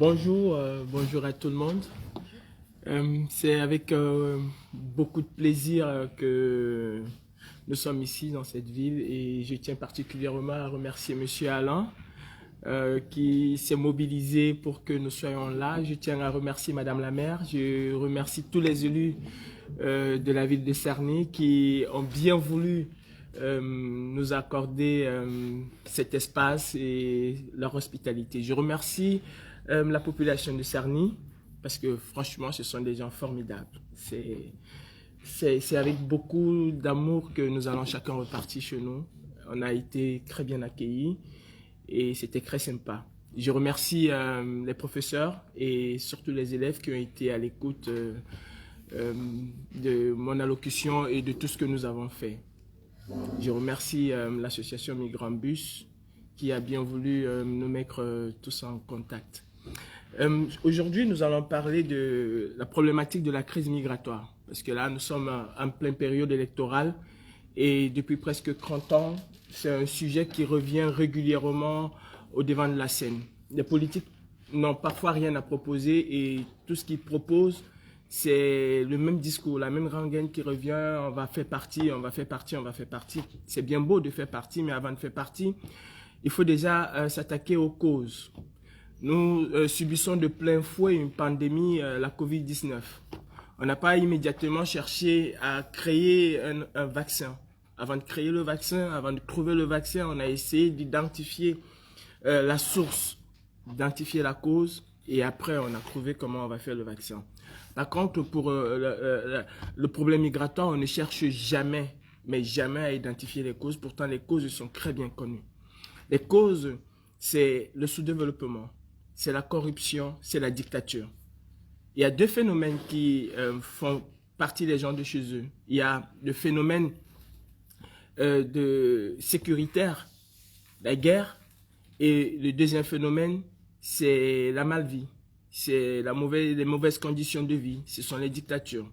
Bonjour, bonjour à tout le monde. C'est avec beaucoup de plaisir que nous sommes ici dans cette ville et je tiens particulièrement à remercier Monsieur Alain qui s'est mobilisé pour que nous soyons là. Je tiens à remercier Madame la maire, je remercie tous les élus de la ville de Cerny qui ont bien voulu nous accorder cet espace et leur hospitalité. Je remercie la population de Cerny parce que franchement, ce sont des gens formidables. C'est avec beaucoup d'amour que nous allons chacun repartir chez nous. On a été très bien accueillis et c'était très sympa. Je remercie les professeurs et surtout les élèves qui ont été à l'écoute de mon allocution et de tout ce que nous avons fait. Je remercie l'association Migrant Bus qui a bien voulu nous mettre tous en contact. Aujourd'hui, nous allons parler de la problématique de la crise migratoire. Parce que là, nous sommes en pleine période électorale et depuis presque 30 ans, c'est un sujet qui revient régulièrement au devant de la scène. Les politiques n'ont parfois rien à proposer et tout ce qu'ils proposent, c'est le même discours, la même rengaine qui revient, on va faire partie, on va faire partie, on va faire partie. C'est bien beau de faire partie, mais avant de faire partie, il faut déjà s'attaquer aux causes. Nous subissons de plein fouet une pandémie, la Covid-19. On n'a pas immédiatement cherché à créer un vaccin. Avant de créer le vaccin, avant de trouver le vaccin, on a essayé d'identifier la source, d'identifier la cause et après on a trouvé comment on va faire le vaccin. Par contre, pour le problème migratoire, on ne cherche jamais, mais jamais à identifier les causes. Pourtant, les causes sont très bien connues. Les causes, c'est le sous-développement, c'est la corruption, c'est la dictature. Il y a deux phénomènes qui font partie des gens de chez eux. Il y a le phénomène sécuritaire, la guerre, et le deuxième phénomène, c'est la malvie, c'est les mauvaises conditions de vie, ce sont les dictatures.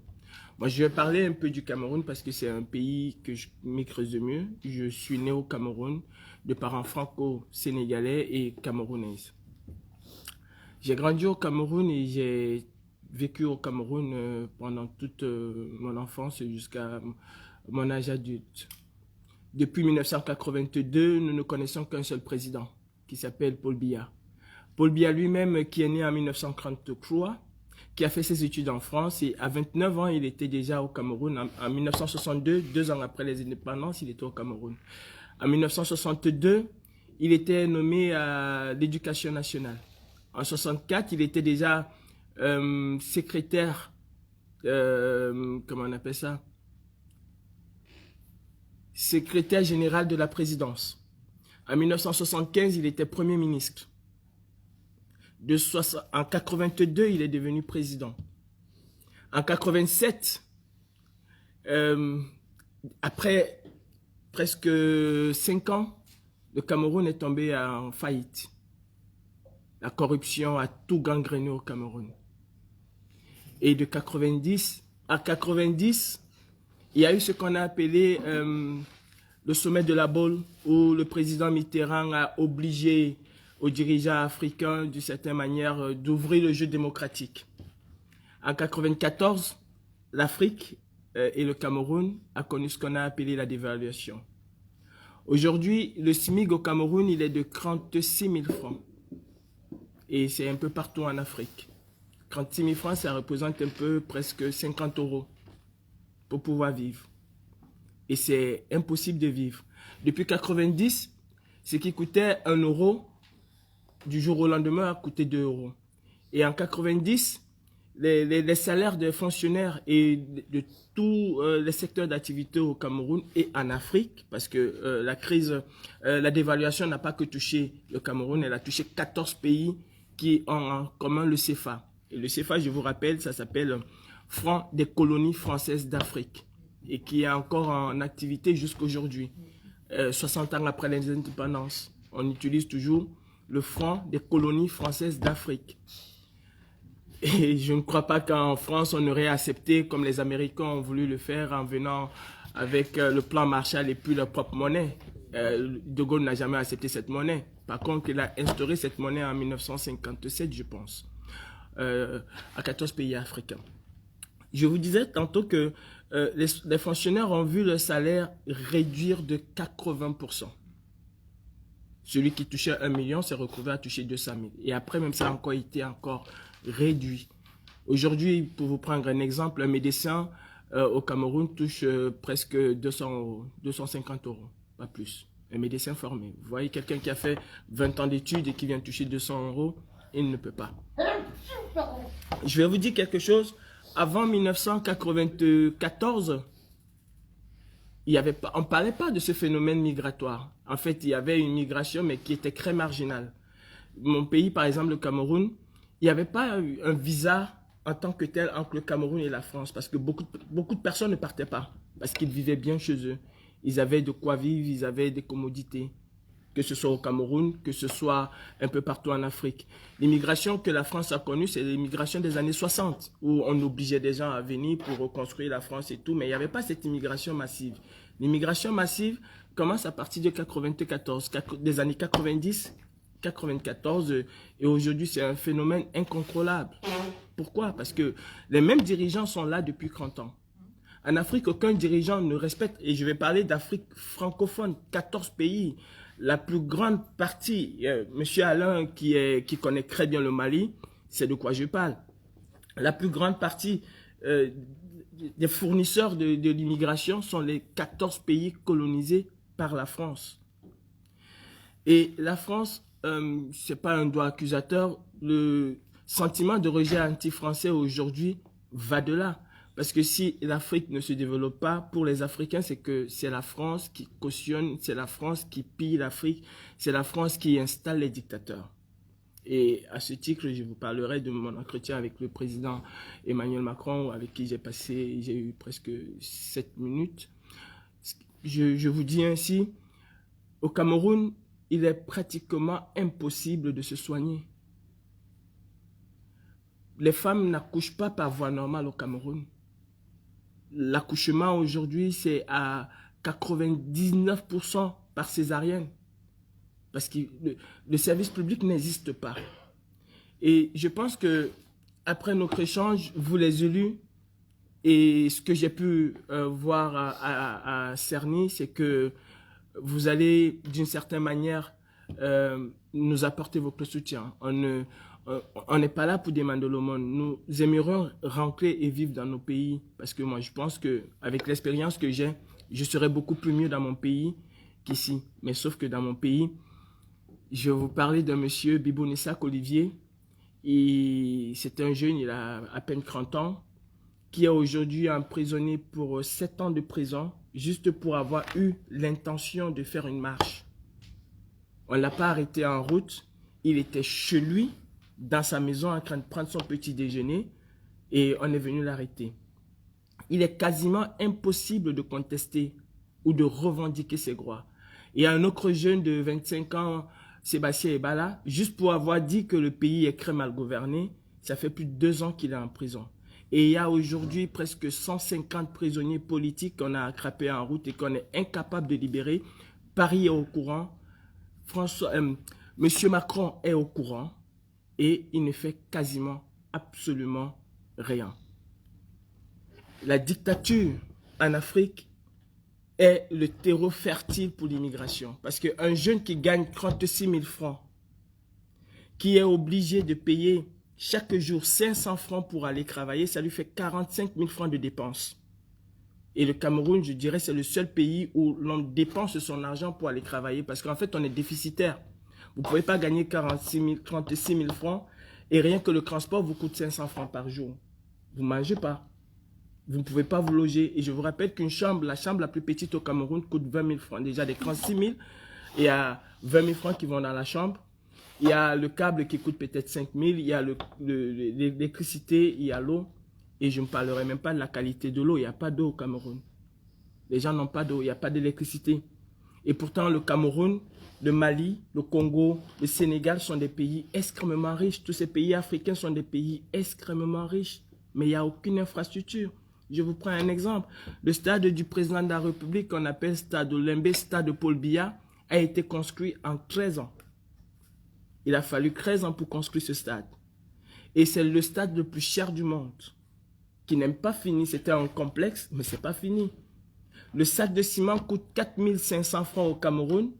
Moi, je vais parler un peu du Cameroun parce que c'est un pays que je maîtrise mieux. Je suis né au Cameroun, de parents franco-sénégalais et camerounaises. J'ai grandi au Cameroun et j'ai vécu au Cameroun pendant toute mon enfance jusqu'à mon âge adulte. Depuis 1982, nous ne connaissons qu'un seul président qui s'appelle Paul Biya. Paul Biya lui-même qui est né en 1933, qui a fait ses études en France et à 29 ans, il était déjà au Cameroun. En 1962, 2 ans après les indépendances, il était au Cameroun. En 1962, il était nommé à l'Éducation nationale. En 1964, il était déjà secrétaire, comment on appelle ça? Secrétaire général de la présidence. En 1975, il était Premier ministre. En 1982, il est devenu président. En 1987, après presque 5 ans, le Cameroun est tombé en faillite. La corruption a tout gangréné au Cameroun. Et de 90 à 90, il y a eu ce qu'on a appelé le sommet de la Baule, où le président Mitterrand a obligé aux dirigeants africains, d'une certaine manière, d'ouvrir le jeu démocratique. En 1994, l'Afrique et le Cameroun a connu ce qu'on a appelé la dévaluation. Aujourd'hui, le SMIC au Cameroun, il est de 36 000 francs. Et c'est un peu partout en Afrique. 36 000 francs, ça représente un peu presque 50 € pour pouvoir vivre. Et c'est impossible de vivre. Depuis 90, ce qui coûtait 1 €, du jour au lendemain, a coûté 2 €. Et en 90, les salaires des fonctionnaires et de tous les secteurs d'activité au Cameroun et en Afrique, parce que la crise, la dévaluation n'a pas que touché le Cameroun, elle a touché 14 pays qui ont en commun le CFA. Et le CFA, je vous rappelle, ça s'appelle Franc des colonies françaises d'Afrique et qui est encore en activité jusqu'aujourd'hui. 60 ans après les indépendances, on utilise toujours le franc des colonies françaises d'Afrique. Et je ne crois pas qu'en France, on aurait accepté, comme les Américains ont voulu le faire, en venant avec le plan Marshall et puis leur propre monnaie. De Gaulle n'a jamais accepté cette monnaie. Par contre, il a instauré cette monnaie en 1957, je pense, à 14 pays africains. Je vous disais tantôt que les fonctionnaires ont vu le salaire réduire de 80%. Celui qui touchait 1 million s'est retrouvé à toucher 200 000. Et après, même ça a encore été réduit. Aujourd'hui, pour vous prendre un exemple, un médecin au Cameroun touche presque 200 euros, 250 euros, pas plus. Un médecin formé. Vous voyez quelqu'un qui a fait 20 ans d'études et qui vient toucher 200 euros, il ne peut pas. Je vais vous dire quelque chose. Avant 1994, on ne parlait pas de ce phénomène migratoire. En fait, il y avait une migration, mais qui était très marginale. Mon pays, par exemple, le Cameroun, il n'y avait pas un visa en tant que tel entre le Cameroun et la France, parce que beaucoup de personnes ne partaient pas, parce qu'ils vivaient bien chez eux. Ils avaient de quoi vivre, ils avaient des commodités, que ce soit au Cameroun, que ce soit un peu partout en Afrique. L'immigration que la France a connue, c'est l'immigration des années 60, où on obligeait des gens à venir pour reconstruire la France et tout, mais il n'y avait pas cette immigration massive. L'immigration massive commence à partir de 94, des années 90, 94, et aujourd'hui c'est un phénomène incontrôlable. Pourquoi? Parce que les mêmes dirigeants sont là depuis 30 ans. En Afrique, aucun dirigeant ne respecte, et je vais parler d'Afrique francophone, 14 pays. La plus grande partie, Monsieur Alain qui connaît très bien le Mali, c'est de quoi je parle. La plus grande partie des fournisseurs de l'immigration sont les 14 pays colonisés par la France. Et la France, c'est pas un doigt accusateur, le sentiment de rejet anti-français aujourd'hui va de là. Parce que si l'Afrique ne se développe pas, pour les Africains, c'est que c'est la France qui cautionne, c'est la France qui pille l'Afrique, c'est la France qui installe les dictateurs. Et à ce titre, je vous parlerai de mon entretien avec le président Emmanuel Macron, avec qui j'ai eu presque 7 minutes. Je vous dis ainsi, au Cameroun, il est pratiquement impossible de se soigner. Les femmes n'accouchent pas par voie normale au Cameroun. L'accouchement aujourd'hui, c'est à 99% par césarienne. Parce que le service public n'existe pas. Et je pense que après notre échange, vous les élus, et ce que j'ai pu voir à Cerny, c'est que vous allez d'une certaine manière nous apporter votre soutien. On n'est pas là pour demander le monde. Nous aimerions rentrer et vivre dans nos pays. Parce que moi, je pense qu'avec l'expérience que j'ai, je serais beaucoup plus mieux dans mon pays qu'ici. Mais sauf que dans mon pays, je vais vous parler d'un monsieur, Bibonissak Olivier. C'est un jeune, il a à peine 30 ans, qui est aujourd'hui emprisonné pour 7 ans de prison, juste pour avoir eu l'intention de faire une marche. On ne l'a pas arrêté en route. Il était chez lui, dans sa maison, en train de prendre son petit déjeuner, et on est venu l'arrêter. Il est quasiment impossible de contester ou de revendiquer ses droits. Il y a un autre jeune de 25 ans, Sébastien Ebala, juste pour avoir dit que le pays est très mal gouverné, ça fait plus de 2 ans qu'il est en prison. Et il y a aujourd'hui presque 150 prisonniers politiques qu'on a attrapés en route et qu'on est incapable de libérer. Paris est au courant, Monsieur Macron est au courant et il ne fait quasiment absolument rien. La dictature en Afrique est le terreau fertile pour l'immigration. Parce qu'un jeune qui gagne 36 000 francs, qui est obligé de payer chaque jour 500 francs pour aller travailler, ça lui fait 45 000 francs de dépenses. Et le Cameroun, je dirais, c'est le seul pays où l'on dépense son argent pour aller travailler parce qu'en fait, on est déficitaire. Vous ne pouvez pas gagner 36 000 francs et rien que le transport vous coûte 500 francs par jour. Vous ne mangez pas. Vous ne pouvez pas vous loger. Et je vous rappelle qu'une chambre, la chambre la plus petite au Cameroun coûte 20 000 francs. Déjà des 36 000, il y a 20 000 francs qui vont dans la chambre. Il y a le câble qui coûte peut-être 5 000. Il y a l'électricité, il y a l'eau. Et je ne parlerai même pas de la qualité de l'eau. Il n'y a pas d'eau au Cameroun. Les gens n'ont pas d'eau, il n'y a pas d'électricité. Et pourtant, le Cameroun, le Mali, le Congo, le Sénégal sont des pays extrêmement riches. Tous ces pays africains sont des pays extrêmement riches. Mais il n'y a aucune infrastructure. Je vous prends un exemple. Le stade du président de la République, qu'on appelle stade Olembe, stade Paul Biya, a été construit en 13 ans. Il a fallu 13 ans pour construire ce stade. Et c'est le stade le plus cher du monde, qui n'est pas fini. C'était un complexe, mais ce n'est pas fini. Le sac de ciment coûte 4 500 francs au Cameroun.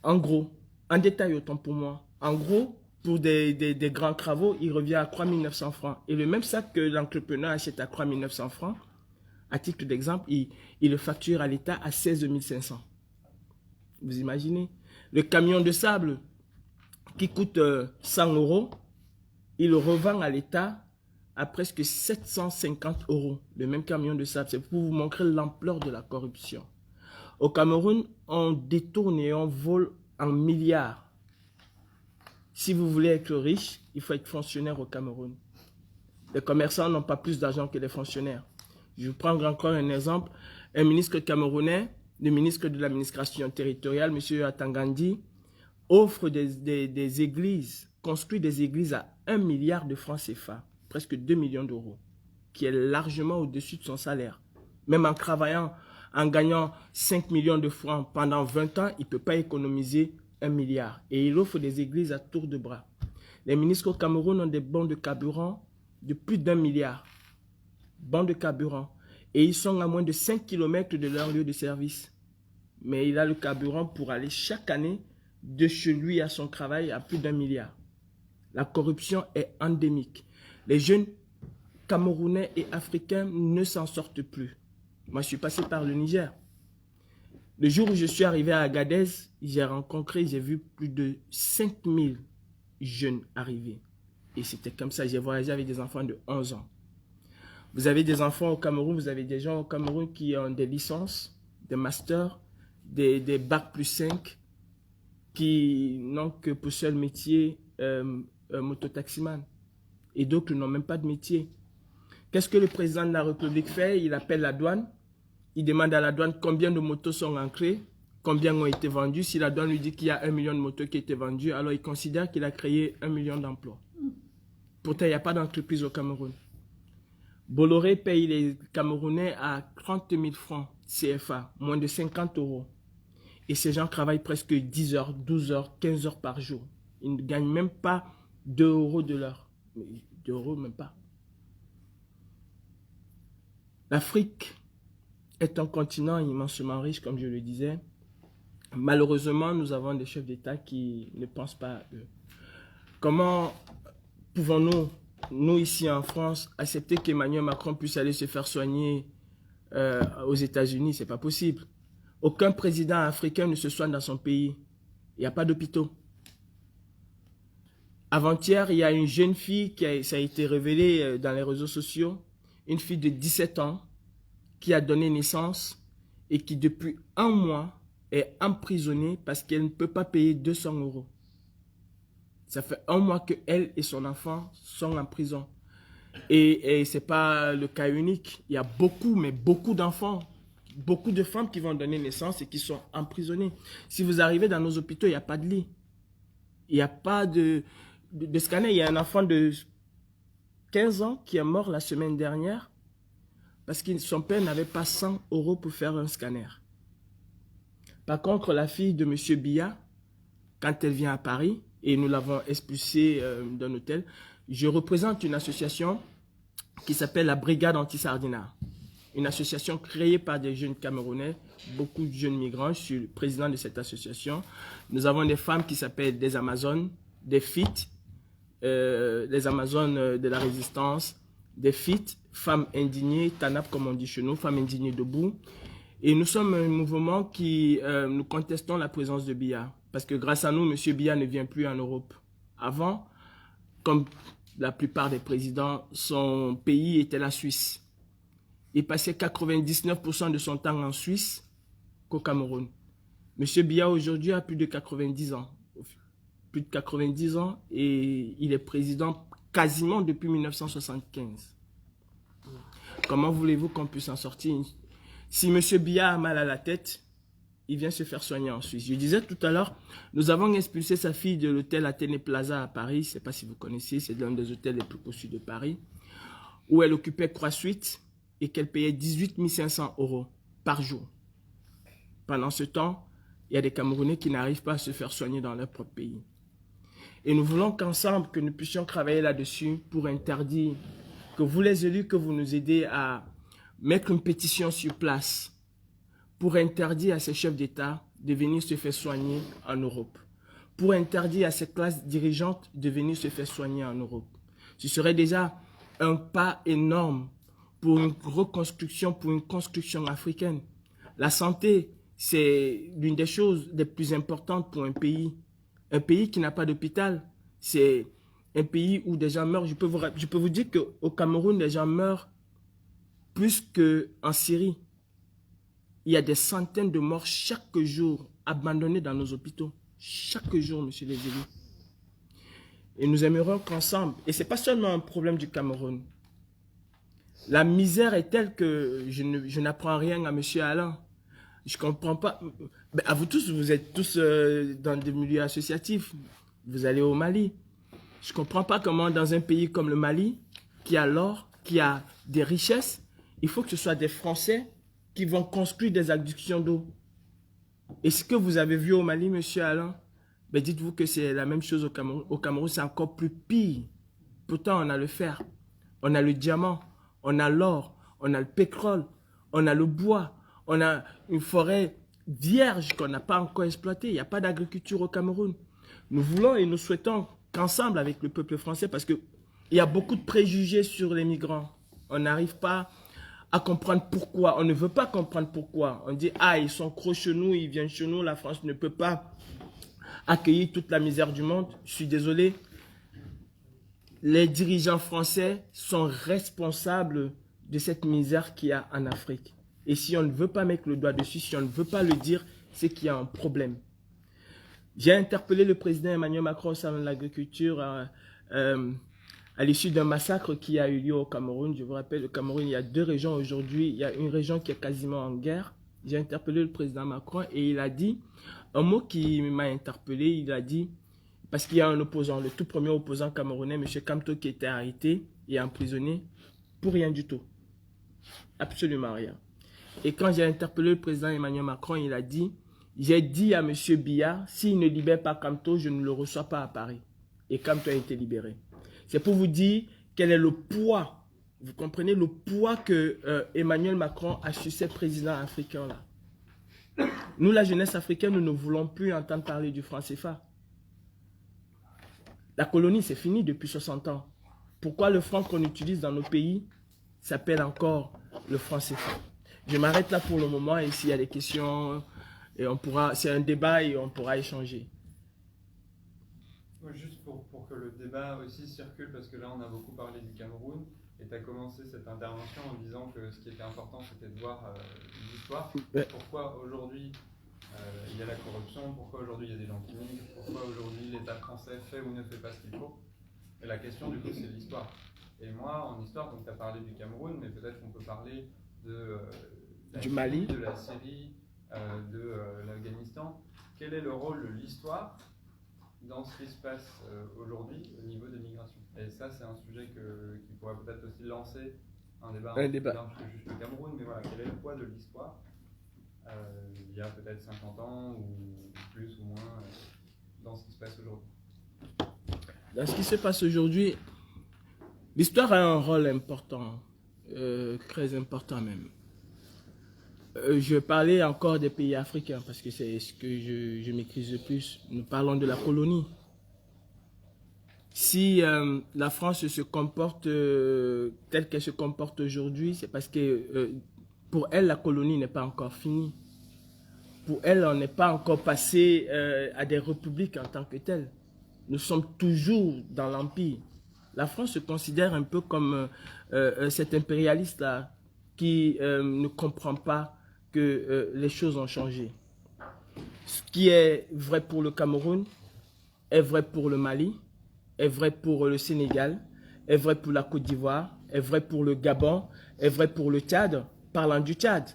En gros, en détail autant pour moi. En gros, pour des grands travaux, il revient à 3 900 francs. Et le même sac que l'entrepreneur achète à 3 900 francs, à titre d'exemple, il le facture à l'État à 16 500. Vous imaginez? Le camion de sable qui coûte 100 €, il le revend à l'État à presque 750 €. Le même camion de sable, c'est pour vous montrer l'ampleur de la corruption. Au Cameroun, on détourne et on vole en milliards. Si vous voulez être riche, il faut être fonctionnaire au Cameroun. Les commerçants n'ont pas plus d'argent que les fonctionnaires. Je vous prends encore un exemple. Un ministre camerounais, le ministre de l'administration territoriale, M. Atangandi, offre des églises, construit des églises à 1 milliard de francs CFA, presque 2 millions d'euros, qui est largement au-dessus de son salaire. Même en travaillant, en gagnant 5 millions de francs pendant 20 ans, il ne peut pas économiser 1 milliard. Et il offre des églises à tour de bras. Les ministres au Cameroun ont des bons de carburant de plus d'1 milliard. Bons de carburant. Et ils sont à moins de 5 km de leur lieu de service. Mais il a le carburant pour aller chaque année de chez lui à son travail à plus d'1 milliard. La corruption est endémique. Les jeunes Camerounais et Africains ne s'en sortent plus. Moi, je suis passé par le Niger. Le jour où je suis arrivé à Agadez, j'ai vu plus de 5000 jeunes arriver. Et c'était comme ça, j'ai voyagé avec des enfants de 11 ans. Vous avez des enfants au Cameroun, vous avez des gens au Cameroun qui ont des licences, des masters, des bacs plus 5, qui n'ont que pour seul métier mototaximan. Et d'autres n'ont même pas de métier. Qu'est-ce que le président de la République fait? Il appelle la douane. Il demande à la douane combien de motos sont ancrées, combien ont été vendues. Si la douane lui dit qu'il y a 1 million de motos qui ont été vendues, alors il considère qu'il a créé 1 million d'emplois. Pourtant, il n'y a pas d'entreprise au Cameroun. Bolloré paye les Camerounais à 30 000 francs CFA, moins de 50 €. Et ces gens travaillent presque 10 heures, 12 heures, 15 heures par jour. Ils ne gagnent même pas 2 € de l'heure. 2 € même pas. L'Afrique est un continent immensément riche, comme je le disais. Malheureusement, nous avons des chefs d'État qui ne pensent pas à eux. Comment pouvons-nous, nous ici en France, accepter qu'Emmanuel Macron puisse aller se faire soigner aux États-Unis? Ce n'est pas possible. Aucun président africain ne se soigne dans son pays. Il n'y a pas d'hôpitaux. Avant-hier, il y a une jeune fille ça a été révélé dans les réseaux sociaux, une fille de 17 ans qui a donné naissance et qui depuis 1 mois est emprisonnée parce qu'elle ne peut pas payer 200 €. Ça fait 1 mois qu'elle et son enfant sont en prison. Et ce n'est pas le cas unique. Il y a beaucoup, mais beaucoup d'enfants, beaucoup de femmes qui vont donner naissance et qui sont emprisonnées. Si vous arrivez dans nos hôpitaux, il n'y a pas de lit. Il n'y a pas de scanner. Il y a un enfant de 15 ans qui est mort la semaine dernière parce que son père n'avait pas 100 € pour faire un scanner. Par contre, la fille de M. Biya, quand elle vient à Paris, et nous l'avons expulsée d'un hôtel, je représente une association qui s'appelle la Brigade Anti-Sardinat. Une association créée par des jeunes Camerounais, beaucoup de jeunes migrants. Je suis le président de cette association. Nous avons des femmes qui s'appellent des Amazones, des FIT, les Amazones de la Résistance, des FIT, femmes indignées, TANAP comme on dit chez nous, femmes indignées debout. Et nous sommes un mouvement qui nous contestons la présence de Biya. Parce que grâce à nous, M. Biya ne vient plus en Europe. Avant, comme la plupart des présidents, son pays était la Suisse. Il passait 99% de son temps en Suisse qu'au Cameroun. M. Biya aujourd'hui a plus de 90 ans. Plus de 90 ans et il est président quasiment depuis 1975. Comment voulez-vous qu'on puisse en sortir? Si M. Biya a mal à la tête, il vient se faire soigner en Suisse. Je disais tout à l'heure, nous avons expulsé sa fille de l'hôtel Athénée Plaza à Paris. Je ne sais pas si vous connaissez, c'est l'un des hôtels les plus connus de Paris, où elle occupait Croix Suite. et qu'elle payait 18 500 € par jour. Pendant ce temps, il y a des Camerounais qui n'arrivent pas à se faire soigner dans leur propre pays. Et nous voulons qu'ensemble, que nous puissions travailler là-dessus pour interdire, que vous les élus, que vous nous aidez à mettre une pétition sur place pour interdire à ces chefs d'État de venir se faire soigner en Europe, pour interdire à ces classes dirigeantes de venir se faire soigner en Europe. Ce serait déjà un pas énorme pour une reconstruction, pour une construction africaine. La santé, c'est l'une des choses les plus importantes pour un pays. Un pays qui n'a pas d'hôpital, c'est un pays où des gens meurent. Je peux vous dire qu'au Cameroun, les gens meurent plus qu'en Syrie. Il y a des centaines de morts chaque jour abandonnés dans nos hôpitaux. Chaque jour, monsieur les élus. Et nous aimerions qu'ensemble, et ce n'est pas seulement un problème du Cameroun. La misère est telle que je n'apprends rien à monsieur Alain. Je ne comprends pas. Ben, à vous tous, vous êtes tous dans des milieux associatifs. Vous allez au Mali. Je ne comprends pas comment dans un pays comme le Mali, qui a l'or, qui a des richesses, il faut que ce soit des Français qui vont construire des adductions d'eau. Et ce que vous avez vu au Mali, monsieur Alain, ben dites-vous que c'est la même chose au Cameroun. Au Cameroun, c'est encore plus pire. Pourtant, on a le fer, on a le diamant, on a l'or, on a le pétrole, on a le bois, on a une forêt vierge qu'on n'a pas encore exploitée. Il n'y a pas d'agriculture au Cameroun. Nous voulons et nous souhaitons qu'ensemble avec le peuple français, parce qu'il y a beaucoup de préjugés sur les migrants. On n'arrive pas à comprendre pourquoi. On ne veut pas comprendre pourquoi. On dit, ah, ils sont gros chez nous, ils viennent chez nous, la France ne peut pas accueillir toute la misère du monde. Je suis désolé. Les dirigeants français sont responsables de cette misère qu'il y a en Afrique. Et si on ne veut pas mettre le doigt dessus, si on ne veut pas le dire, c'est qu'il y a un problème. J'ai interpellé le président Emmanuel Macron au salon de l'agriculture à l'issue d'un massacre qui a eu lieu au Cameroun. Je vous rappelle, le Cameroun, il y a deux régions aujourd'hui. Il y a une région qui est quasiment en guerre. J'ai interpellé le président Macron et il a dit un mot qui m'a interpellé. Il a dit, parce qu'il y a un opposant, le tout premier opposant camerounais, M. Kamto, qui était arrêté et emprisonné pour rien du tout. Absolument rien. Et quand j'ai interpellé le président Emmanuel Macron, il a dit, j'ai dit à M. Biya, s'il ne libère pas Kamto, je ne le reçois pas à Paris. Et Kamto a été libéré. C'est pour vous dire quel est le poids, vous comprenez le poids que Emmanuel Macron a sur ces présidents africains-là. Nous, la jeunesse africaine, nous ne voulons plus entendre parler du franc CFA. La colonie, c'est fini depuis 60 ans. Pourquoi le franc qu'on utilise dans nos pays s'appelle encore le franc CFA? Je m'arrête là pour le moment et s'il y a des questions, et on pourra, c'est un débat et on pourra échanger. Juste pour que le débat aussi circule, parce que là on a beaucoup parlé du Cameroun, et tu as commencé cette intervention en disant que ce qui était important c'était de voir l'histoire. Ouais. Pourquoi aujourd'hui il y a la corruption, pourquoi aujourd'hui il y a des gens qui migrent, pourquoi aujourd'hui l'État français fait ou ne fait pas ce qu'il faut. Et la question du coup c'est l'histoire. Et moi en histoire, donc tu as parlé du Cameroun, mais peut-être qu'on peut parler du Mali, de la Syrie, de l'Afghanistan. Quel est le rôle de l'histoire dans ce qui se passe aujourd'hui au niveau des migrations? Et ça, c'est un sujet qui pourrait peut-être aussi lancer un débat large que juste le Cameroun, mais voilà, quel est le poids de l'histoire il y a peut-être 50 ans ou plus ou moins dans ce qui se passe aujourd'hui? Dans ce qui se passe aujourd'hui, l'histoire a un rôle important, très important même. Je parlais encore des pays africains parce que c'est ce que je maîtrise le plus. Nous parlons de la colonie. Si la France se comporte telle qu'elle se comporte aujourd'hui, c'est parce que pour elle, la colonie n'est pas encore finie. Pour elle, on n'est pas encore passé à des républiques en tant que telles. Nous sommes toujours dans l'empire. La France se considère un peu comme cet impérialiste-là qui ne comprend pas que les choses ont changé. Ce qui est vrai pour le Cameroun est vrai pour le Mali, est vrai pour le Sénégal, est vrai pour la Côte d'Ivoire, est vrai pour le Gabon, est vrai pour le Tchad. Parlant du Tchad,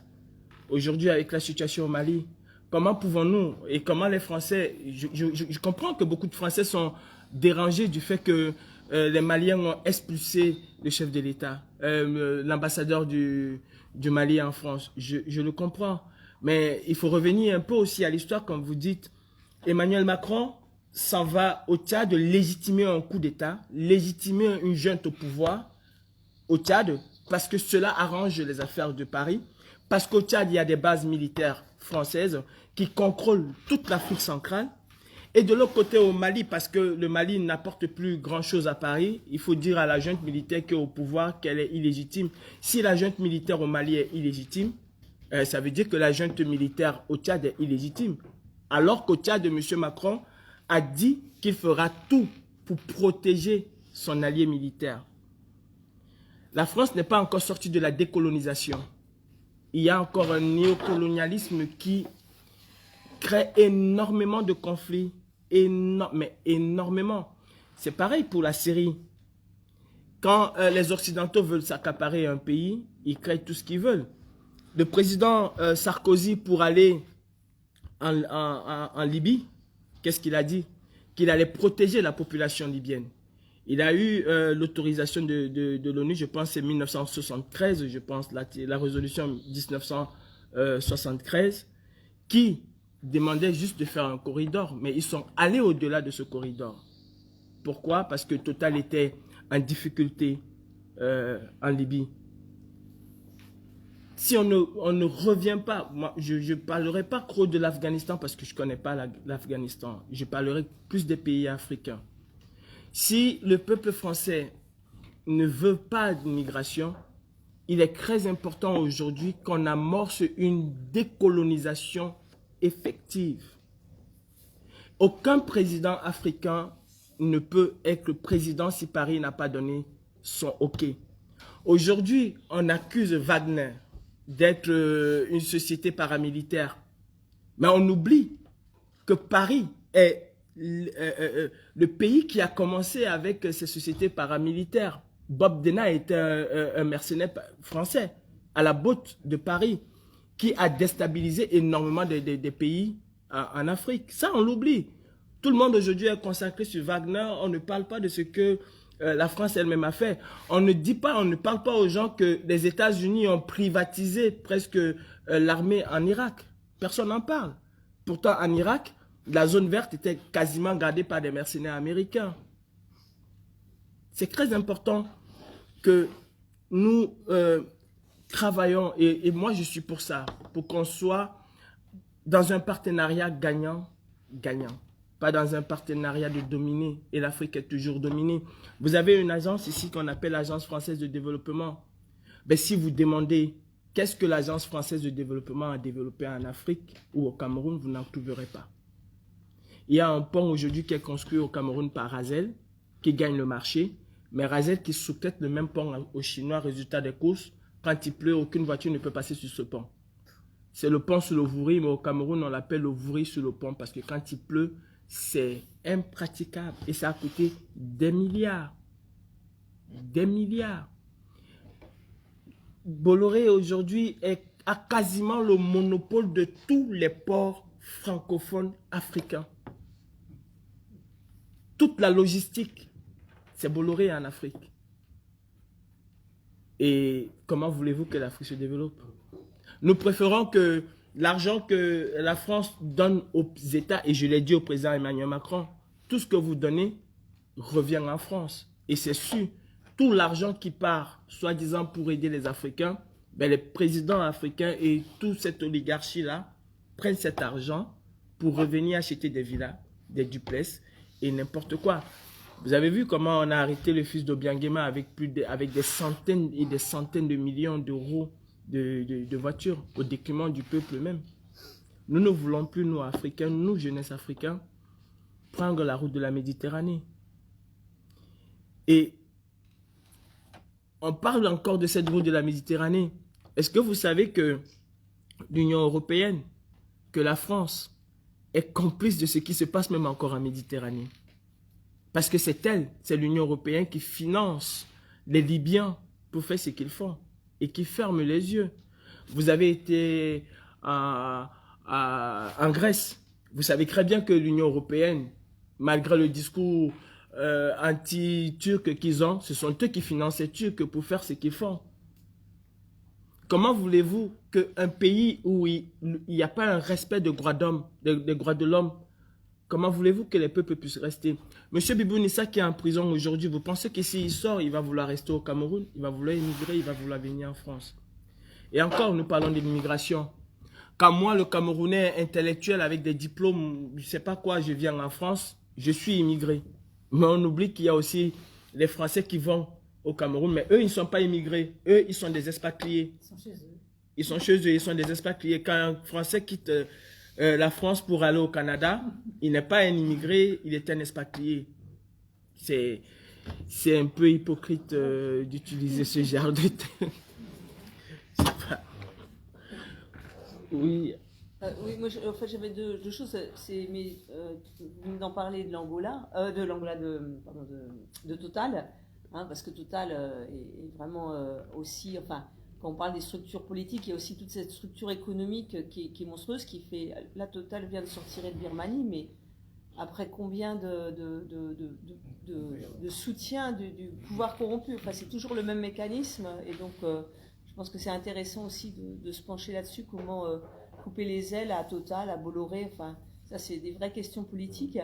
aujourd'hui avec la situation au Mali, comment pouvons-nous et comment les Français, je comprends que beaucoup de Français sont dérangés du fait que les Maliens ont expulsé le chef de l'État, l'ambassadeur du Mali en France. Je le comprends. Mais il faut revenir un peu aussi à l'histoire, comme vous dites. Emmanuel Macron s'en va au Tchad de légitimer un coup d'État, légitimer une junte au pouvoir au Tchad, parce que cela arrange les affaires de Paris, parce qu'au Tchad, il y a des bases militaires françaises qui contrôlent toute l'Afrique centrale. Et de l'autre côté, au Mali, parce que le Mali n'apporte plus grand-chose à Paris, il faut dire à la junte militaire qui est au pouvoir qu'elle est illégitime. Si la junte militaire au Mali est illégitime, ça veut dire que la junte militaire au Tchad est illégitime. Alors qu'au Tchad, M. Macron a dit qu'il fera tout pour protéger son allié militaire. La France n'est pas encore sortie de la décolonisation. Il y a encore un néocolonialisme qui crée énormément de conflits. Mais énormément. C'est pareil pour la Syrie. Quand les Occidentaux veulent s'accaparer un pays, ils créent tout ce qu'ils veulent. Le président Sarkozy, pour aller en Libye, qu'est-ce qu'il a dit? Qu'il allait protéger la population libyenne. Il a eu l'autorisation de l'ONU, je pense c'est 1973, je pense la résolution 1973, qui demandait juste de faire un corridor, mais ils sont allés au-delà de ce corridor. Pourquoi? Parce que Total était en difficulté en Libye. Si on ne revient pas, moi, je ne parlerai pas trop de l'Afghanistan parce que je ne connais pas l'Afghanistan. Je parlerai plus des pays africains. Si le peuple français ne veut pas d'immigration, il est très important aujourd'hui qu'on amorce une décolonisation effective. Aucun président africain ne peut être président si Paris n'a pas donné son OK. Aujourd'hui, on accuse Wagner d'être une société paramilitaire. Mais on oublie que Paris est le pays qui a commencé avec ces sociétés paramilitaires. Bob Denah était un mercenaire français à la botte de Paris qui a déstabilisé énormément des pays en Afrique. Ça, on l'oublie. Tout le monde aujourd'hui est consacré sur Wagner. On ne parle pas de ce que la France elle-même a fait. On ne parle pas aux gens que les États-Unis ont privatisé presque l'armée en Irak. Personne n'en parle. Pourtant, en Irak, la zone verte était quasiment gardée par des mercenaires américains. C'est très important que nous travaillons, et moi je suis pour ça, pour qu'on soit dans un partenariat gagnant-gagnant. Pas dans un partenariat de dominer, et l'Afrique est toujours dominée. Vous avez une agence ici qu'on appelle l'Agence française de développement. Ben, si vous demandez qu'est-ce que l'Agence française de développement a développé en Afrique ou au Cameroun, vous n'en trouverez pas. Il y a un pont aujourd'hui qui est construit au Cameroun par Razel, qui gagne le marché, mais Razel qui sous-traite le même pont aux Chinois, résultat des courses, quand il pleut, aucune voiture ne peut passer sur ce pont. C'est le pont sur le Vouri, mais au Cameroun, on l'appelle le Vouri sur le pont, parce que quand il pleut, c'est impraticable et ça a coûté des milliards. Des milliards. Bolloré aujourd'hui a quasiment le monopole de tous les ports francophones africains. Toute la logistique, c'est Bolloré en Afrique. Et comment voulez-vous que l'Afrique se développe? Nous préférons que l'argent que la France donne aux États, et je l'ai dit au président Emmanuel Macron, tout ce que vous donnez revient en France. Et c'est sûr, tout l'argent qui part, soi-disant pour aider les Africains, ben les présidents africains et toute cette oligarchie-là prennent cet argent pour revenir acheter des villas, des duplex et n'importe quoi. Vous avez vu comment on a arrêté le fils d'Obiangema avec des centaines et des centaines de millions d'euros de voitures au détriment du peuple même. Nous ne voulons plus, nous Africains, nous jeunesse africains, prendre la route de la Méditerranée. Et on parle encore de cette route de la Méditerranée. Est-ce que vous savez que l'Union européenne, que la France est complice de ce qui se passe même encore en Méditerranée? Parce que c'est elle, c'est l'Union européenne qui finance les Libyens pour faire ce qu'ils font et qui ferme les yeux. Vous avez été en Grèce. Vous savez très bien que l'Union européenne, malgré le discours anti-turcs qu'ils ont, ce sont eux qui financent les Turcs pour faire ce qu'ils font. Comment voulez-vous qu'un pays où il n'y a pas un respect des droits d'homme, des droits de l'homme, comment voulez-vous que les peuples puissent rester? Monsieur Bibou Nissa qui est en prison aujourd'hui, vous pensez que s'il sort, il va vouloir rester au Cameroun, il va vouloir immigrer, il va vouloir venir en France? Et encore, nous parlons de l'immigration. Quand moi, le Camerounais intellectuel avec des diplômes, je ne sais pas quoi, je viens en France, je suis immigré. Mais on oublie qu'il y a aussi les Français qui vont au Cameroun, mais eux, ils ne sont pas immigrés. Eux, ils sont des expatriés. Ils sont chez eux. Ils sont chez eux, ils sont des expatriés. Quand un Français quitte la France pour aller au Canada, il n'est pas un immigré, il est un expatrié. C'est un peu hypocrite d'utiliser ce genre de terme. Oui. Oui, moi, en fait, j'avais deux choses. Vous venez d'en parler de l'Angola, de Total, hein, parce que Total est vraiment aussi, enfin, quand on parle des structures politiques, il y a aussi toute cette structure économique qui est monstrueuse, qui fait, là, Total vient de sortir de Birmanie, mais après combien de soutien du pouvoir corrompu, enfin, c'est toujours le même mécanisme, et donc, je pense que c'est intéressant aussi de se pencher là-dessus, comment couper les ailes à Total, à Bolloré, enfin, ça c'est des vraies questions politiques.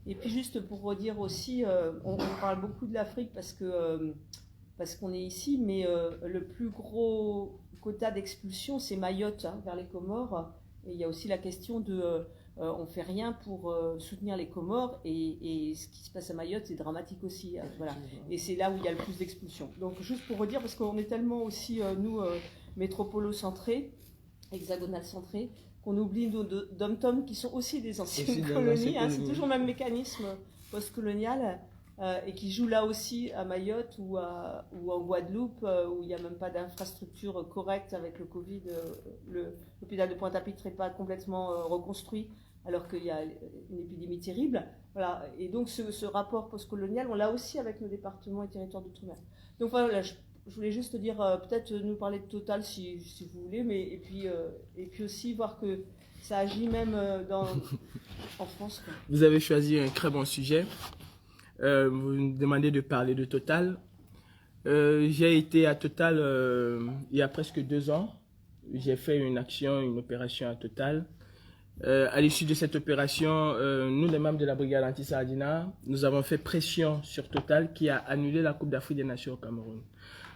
Et puis juste pour redire aussi, on parle beaucoup de l'Afrique parce qu'on est ici, mais le plus gros quota d'expulsion, c'est Mayotte, hein, vers les Comores. Et il y a aussi la question de on fait rien pour soutenir les Comores, et ce qui se passe à Mayotte, c'est dramatique aussi. Voilà. Et c'est là où il y a le plus d'expulsions. Donc juste pour redire, parce qu'on est tellement aussi, nous, métropolo-centrés, hexagonal-centrés, qu'on oublie nos dom-toms qui sont aussi des anciennes colonies. Hein, c'est toujours le même mécanisme post-colonial. Et qui jouent là aussi à Mayotte ou en Guadeloupe, où il n'y a même pas d'infrastructure correcte avec le Covid. L'hôpital de Pointe-à-Pitre n'est pas complètement reconstruit, alors qu'il y a une épidémie terrible. Voilà. Et donc ce rapport post-colonial, on l'a aussi avec nos départements et territoires d'outre-mer. Donc voilà, je voulais juste dire, peut-être nous parler de Total si vous voulez, mais et puis aussi voir que ça agit même en France, quoi. Vous avez choisi un très bon sujet. Vous me demandez de parler de Total. J'ai été à Total il y a presque 2 ans. J'ai fait une opération à Total. À l'issue de cette opération, nous, les membres de la brigade anti-Sardina, nous avons fait pression sur Total qui a annulé la Coupe d'Afrique des Nations au Cameroun.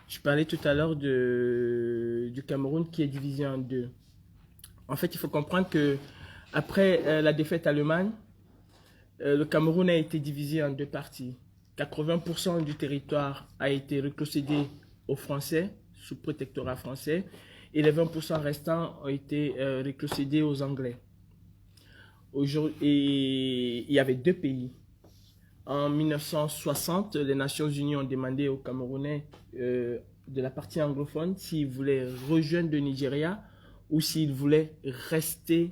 Je parlais tout à l'heure du Cameroun qui est divisé en 2. En fait, il faut comprendre que après la défaite allemande, le Cameroun a été divisé en 2 parties. 80% du territoire a été rétrocédé aux Français, sous protectorat français, et les 20% restants ont été rétrocédés aux Anglais. Et il y avait 2 pays. En 1960, les Nations Unies ont demandé aux Camerounais de la partie anglophone s'ils voulaient rejoindre le Nigeria ou s'ils voulaient rester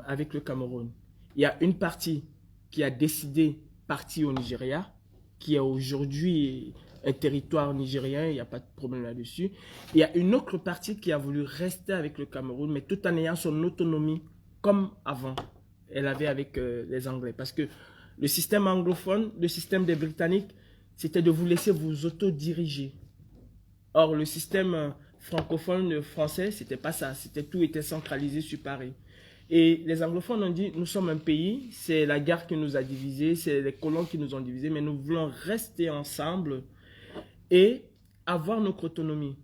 avec le Cameroun. Il y a une partie qui a décidé partir au Nigeria, qui est aujourd'hui un territoire nigérien, il n'y a pas de problème là-dessus. Il y a une autre partie qui a voulu rester avec le Cameroun, mais tout en ayant son autonomie comme avant elle avait avec les Anglais. Parce que le système anglophone, le système des Britanniques, c'était de vous laisser vous autodiriger. Or, le système francophone français, c'était pas ça. Tout était centralisé sur Paris. Et les anglophones ont dit, nous sommes un pays, c'est la guerre qui nous a divisés, c'est les colons qui nous ont divisés, mais nous voulons rester ensemble et avoir notre autonomie.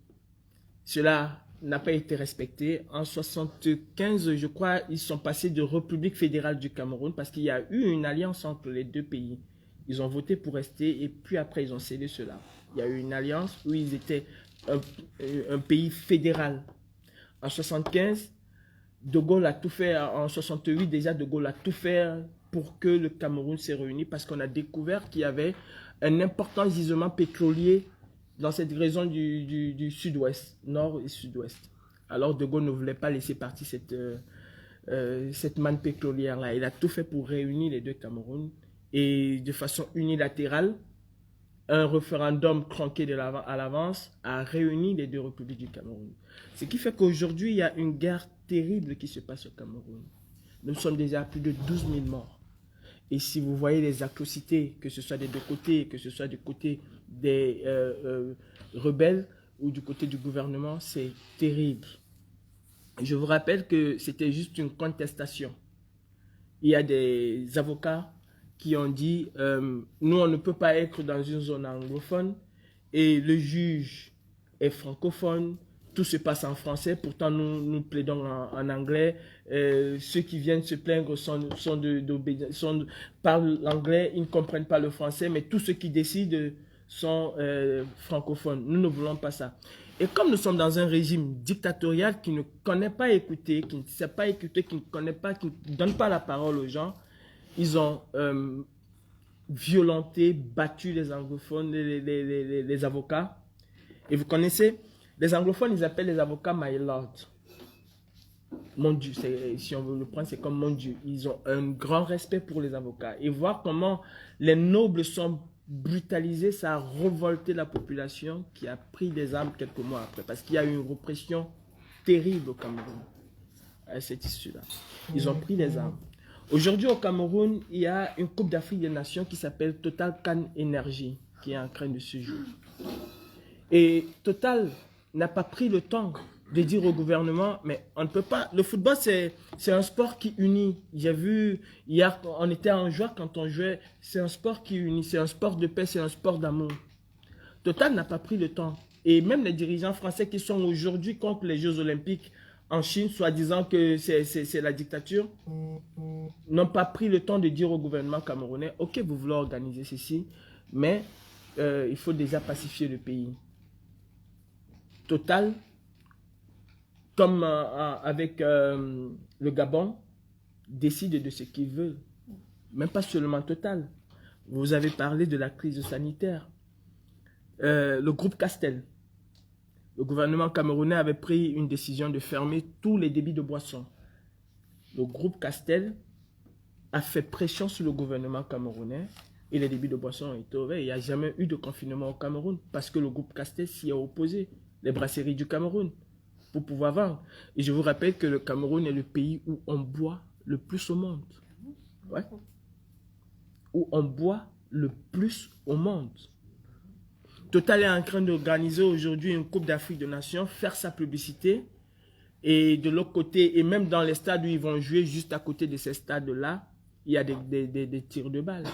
Cela n'a pas été respecté. En 1975, je crois, ils sont passés de République fédérale du Cameroun parce qu'il y a eu une alliance entre les 2 pays. Ils ont voté pour rester et puis après, ils ont cédé cela. Il y a eu une alliance où ils étaient un pays fédéral. En 1975, De Gaulle a tout fait, en 68 déjà, De Gaulle a tout fait pour que le Cameroun s'est réuni parce qu'on a découvert qu'il y avait un important gisement pétrolier dans cette région du sud-ouest, nord et sud-ouest. Alors De Gaulle ne voulait pas laisser partir cette manne pétrolière-là. Il a tout fait pour réunir les 2 Camerouns et de façon unilatérale, un référendum tronqué à l'avance a réuni les 2 républiques du Cameroun. Ce qui fait qu'aujourd'hui, il y a une guerre terrible qui se passe au Cameroun. Nous sommes déjà à plus de 12 000 morts. Et si vous voyez les atrocités, que ce soit des deux côtés, que ce soit du côté des rebelles ou du côté du gouvernement, c'est terrible. Je vous rappelle que c'était juste une contestation. Il y a des avocats qui ont dit nous, on ne peut pas être dans une zone anglophone et le juge est francophone, tout se passe en français, pourtant nous plaidons en anglais. Ceux qui viennent se plaindre parlent l'anglais, ils ne comprennent pas le français, mais tous ceux qui décident sont francophones. Nous ne voulons pas ça. Et comme nous sommes dans un régime dictatorial qui ne connaît pas écouter, qui ne sait pas écouter, qui ne connaît pas, qui ne donne pas la parole aux gens, ils ont violenté, battu les anglophones, les avocats. Et vous connaissez, les anglophones, ils appellent les avocats my lord. Mon Dieu, si on veut le prendre, c'est comme mon Dieu. Ils ont un grand respect pour les avocats. Et voir comment les nobles sont brutalisés, ça a révolté la population qui a pris des armes quelques mois après. Parce qu'il y a eu une répression terrible au Cameroun à cette issue-là. Ils ont pris les armes. Aujourd'hui au Cameroun, il y a une Coupe d'Afrique des Nations qui s'appelle Total Can Energy, qui est en train de se jouer. Et Total n'a pas pris le temps de dire au gouvernement, mais on ne peut pas... Le football, c'est un sport qui unit. J'ai vu, hier, on était en joie quand on jouait. C'est un sport qui unit, c'est un sport de paix, c'est un sport d'amour. Total n'a pas pris le temps. Et même les dirigeants français qui sont aujourd'hui contre les Jeux Olympiques en Chine, soi-disant que c'est la dictature, n'ont pas pris le temps de dire au gouvernement camerounais, ok, vous voulez organiser ceci, mais il faut déjà pacifier le pays. Total, comme avec le Gabon, décide de ce qu'il veut. Même pas seulement Total. Vous avez parlé de la crise sanitaire. Le groupe Castel. Le gouvernement camerounais avait pris une décision de fermer tous les débits de boissons. Le groupe Castel a fait pression sur le gouvernement camerounais et les débits de boissons ont été ouverts. Il n'y a jamais eu de confinement au Cameroun parce que le groupe Castel s'y est opposé. Les brasseries du Cameroun, pour pouvoir vendre. Et je vous rappelle que le Cameroun est le pays où on boit le plus au monde. Ouais. Où on boit le plus au monde. Total est en train d'organiser aujourd'hui une Coupe d'Afrique des Nations, faire sa publicité. Et de l'autre côté, et même dans les stades où ils vont jouer, juste à côté de ces stades-là, il y a des tirs de balles.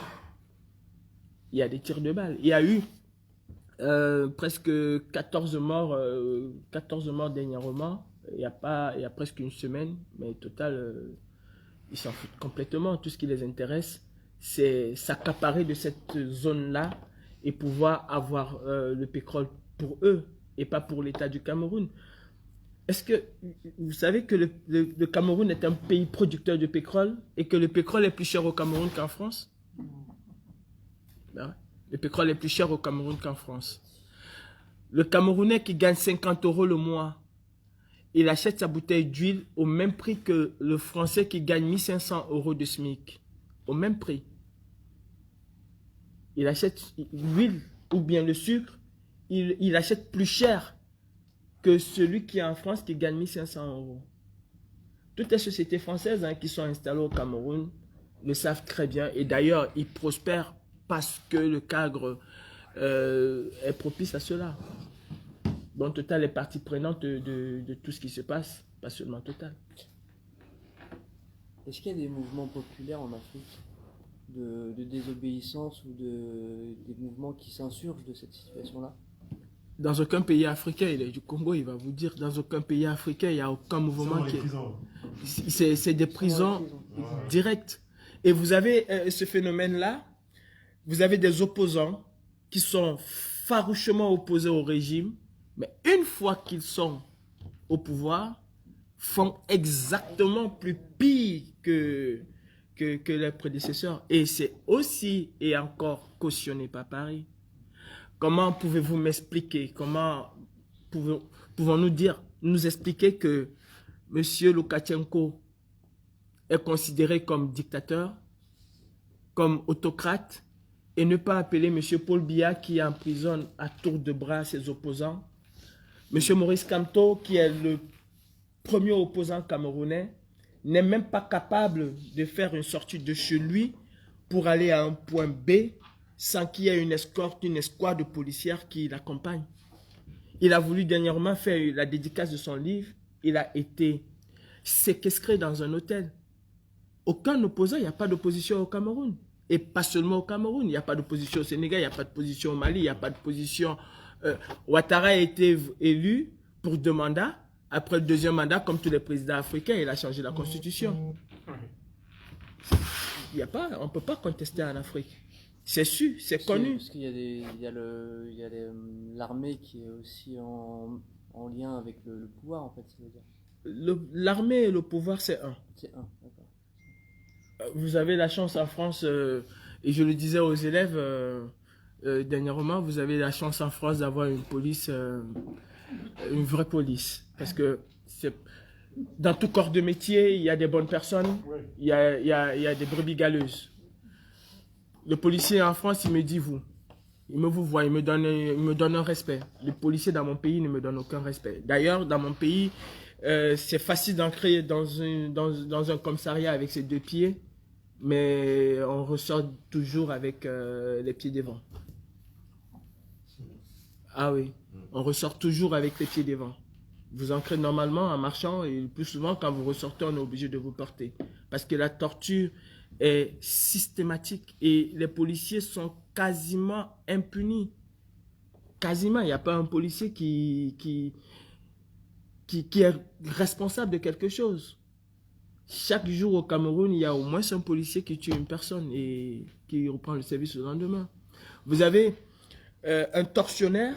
Il y a des tirs de balles. Il y a eu presque 14 morts dernièrement, il y a presque une semaine, mais Total, ils s'en foutent complètement. Tout ce qui les intéresse, c'est s'accaparer de cette zone-là et pouvoir avoir le pétrole pour eux et pas pour l'État du Cameroun. Est-ce que vous savez que le Cameroun est un pays producteur de pétrole et que le pétrole est plus cher au Cameroun qu'en France? Ben, le pétrole est plus cher au Cameroun qu'en France. Le Camerounais qui gagne 50 € le mois, il achète sa bouteille d'huile au même prix que le Français qui gagne 1500 € de SMIC. Au même prix. Il achète l'huile ou bien le sucre, il achète plus cher que celui qui est en France qui gagne 1500 €. Toutes les sociétés françaises qui sont installées au Cameroun le savent très bien. Et d'ailleurs, ils prospèrent parce que le cadre est propice à cela. Donc Total est partie prenante de tout ce qui se passe, pas seulement Total. Est-ce qu'il y a des mouvements populaires en Afrique de désobéissance ou des mouvements qui s'insurgent de cette situation-là? Dans aucun pays africain, il est du Congo, il va vous dire, dans aucun pays africain, il n'y a aucun mouvement qui est... C'est des prisons directes. Et vous avez ce phénomène-là, vous avez des opposants qui sont farouchement opposés au régime, mais une fois qu'ils sont au pouvoir, font exactement plus pire que leurs prédécesseurs. Et c'est aussi et encore cautionné par Paris. Comment pouvez-vous m'expliquer, comment pouvons-nous nous expliquer que M. Loukachenko est considéré comme dictateur, comme autocrate, et ne pas appeler M. Paul Biya qui emprisonne à tour de bras ses opposants, M. Maurice Kamto qui est le premier opposant camerounais, n'est même pas capable de faire une sortie de chez lui pour aller à un point B sans qu'il y ait une escorte, une escouade de policières qui l'accompagne. Il a voulu dernièrement faire la dédicace de son livre. Il a été séquestré dans un hôtel. Aucun opposant, il n'y a pas d'opposition au Cameroun. Et pas seulement au Cameroun, il n'y a pas d'opposition au Sénégal, il n'y a pas d'opposition au Mali, il n'y a pas d'opposition. Ouattara a été élu pour 2 mandats. Après le 2e mandat, comme tous les présidents africains, il a changé la constitution. Il y a pas, on ne peut pas contester en Afrique. C'est su, c'est connu. Parce qu'il y a l'armée qui est aussi en lien avec le pouvoir, en fait, ça veut dire. L'armée et le pouvoir, c'est un. C'est un, d'accord. Vous avez la chance en France, et je le disais aux élèves dernièrement, vous avez la chance en France d'avoir une police, une vraie police. Parce que dans tout corps de métier, il y a des bonnes personnes, il y a des brebis galeuses. Le policier en France, il me dit vous. Il me vous voit, il me donne un respect. Le policier dans mon pays ne me donne aucun respect. D'ailleurs, dans mon pays, c'est facile d'entrer dans un commissariat avec ses 2 pieds, mais on ressort toujours avec les pieds devant. Ah oui, on ressort toujours avec les pieds devant. Vous entrez normalement en marchant et le plus souvent, quand vous ressortez, on est obligé de vous porter. Parce que la torture est systématique et les policiers sont quasiment impunis. Quasiment, il n'y a pas un policier qui est responsable de quelque chose. Chaque jour au Cameroun, il y a au moins un policier qui tue une personne et qui reprend le service le lendemain. Vous avez un tortionnaire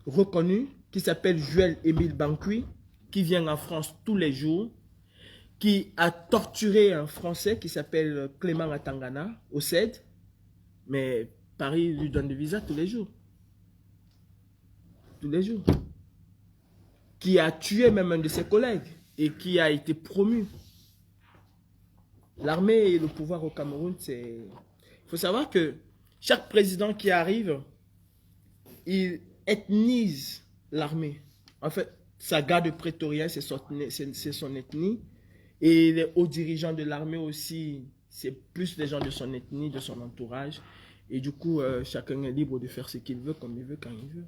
reconnu qui s'appelle Joël Émile Bankui, qui vient en France tous les jours, qui a torturé un Français qui s'appelle Clément Atangana au CED, mais Paris lui donne des visas tous les jours. Tous les jours. Qui a tué même un de ses collègues et qui a été promu. L'armée et le pouvoir au Cameroun, c'est... Il faut savoir que chaque président qui arrive, il ethnise l'armée. En fait, sa garde prétorienne, c'est son ethnie. Et les hauts dirigeants de l'armée aussi, c'est plus les gens de son ethnie, de son entourage. Et du coup, chacun est libre de faire ce qu'il veut, comme il veut, quand il veut.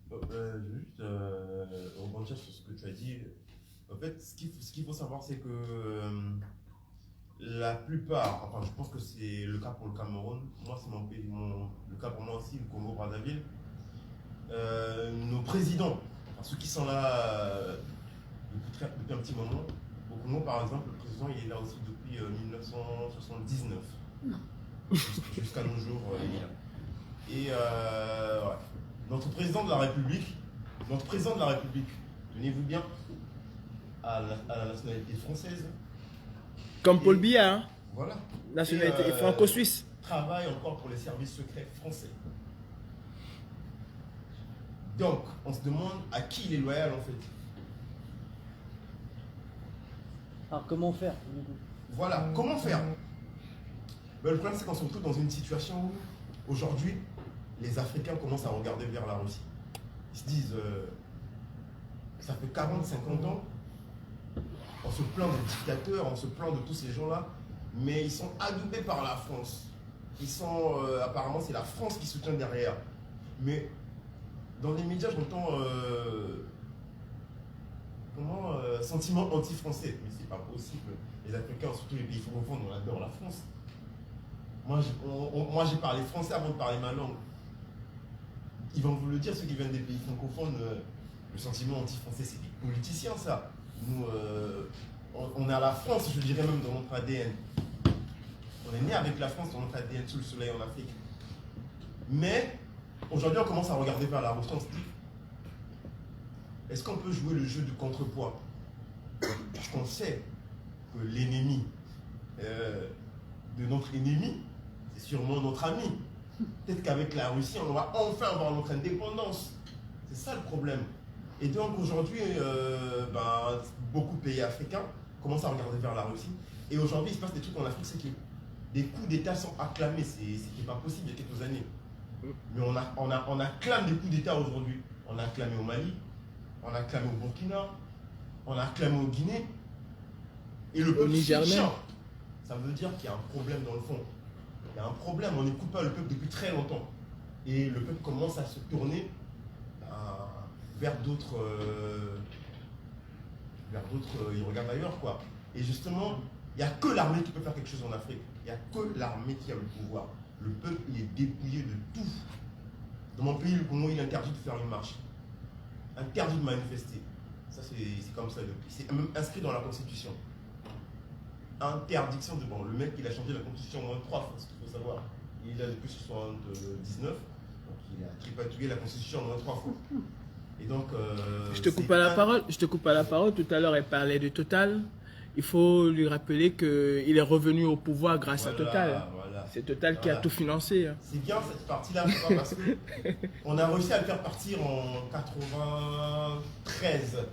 Je veux juste rebondir sur ce que tu as dit. En fait, ce qu'il faut savoir, c'est que la plupart, enfin je pense que c'est le cas pour le Cameroun, moi c'est mon pays, le cas pour moi aussi, le Congo-Brazzaville, nos présidents, enfin, ceux qui sont là depuis un petit moment, au Congo par exemple, le président il est là aussi depuis 1979. Jusqu'à nos jours, il est là. Et ouais. Notre président de la République, tenez-vous bien, à la nationalité française. Comme Paul Biya, hein? Voilà. Nationalité franco-suisse. Travaille encore pour les services secrets français. Donc, on se demande à qui il est loyal en fait. Alors comment faire du coup? Voilà, comment faire? Ben, le problème c'est qu'on se retrouve dans une situation où aujourd'hui, les Africains commencent à regarder vers la Russie. Ils se disent, ça fait 40, 50 ans, on se plaint des dictateurs, on se plaint de tous ces gens-là, mais ils sont adoubés par la France. Ils sont, apparemment, c'est la France qui soutient derrière. Mais dans les médias, j'entends sentiment anti-français. Mais c'est pas possible. Les Africains, surtout les pays francophones, on adore la France. Moi, j'ai parlé français avant de parler ma langue. Ils vont vous le dire, ceux qui viennent des pays francophones, le sentiment anti-français, c'est des politiciens, ça. Nous, on est à la France, je dirais même dans notre ADN. On est né avec la France dans notre ADN sous le soleil en Afrique. Mais, aujourd'hui, on commence à regarder vers la Russie, on se dit, est-ce qu'on peut jouer le jeu du contrepoids? Parce qu'on sait que l'ennemi de notre ennemi, c'est sûrement notre ami. Peut-être qu'avec la Russie, on va enfin avoir notre indépendance. C'est ça le problème. Et donc aujourd'hui, beaucoup de pays africains commencent à regarder vers la Russie. Et aujourd'hui, il se passe des trucs en Afrique, c'est que des coups d'État sont acclamés. C'était pas possible il y a quelques années. Mais on acclame des coups d'État aujourd'hui. On a acclamé au Mali, on a acclamé au Burkina, on a acclamé au Guinée. Et le peuple soutient. ça veut dire qu'il y a un problème dans le fond. Il y a un problème, on n'écoute pas le peuple depuis très longtemps. Et le peuple commence à se tourner vers d'autres, il regarde ailleurs, quoi. Et justement, il n'y a que l'armée qui peut faire quelque chose en Afrique. Il n'y a que l'armée qui a le pouvoir. Le peuple, il est dépouillé de tout. Dans mon pays, le Congo, il est interdit de faire une marche. Interdit de manifester. Ça, c'est comme ça. C'est même inscrit dans la Constitution. Interdiction de... Bon, le mec, il a changé la Constitution au moins 3 fois, ce qu'il faut savoir. Il a depuis 79, donc il a tripatouillé la Constitution au moins 3 fois. Et donc... Je te coupe à la parole. Tout à l'heure, elle parlait de Total. Il faut lui rappeler qu'il est revenu au pouvoir grâce à Total. Voilà. C'est Total qui a tout financé. C'est bien cette partie-là, parce qu'on a réussi à le faire partir en 93.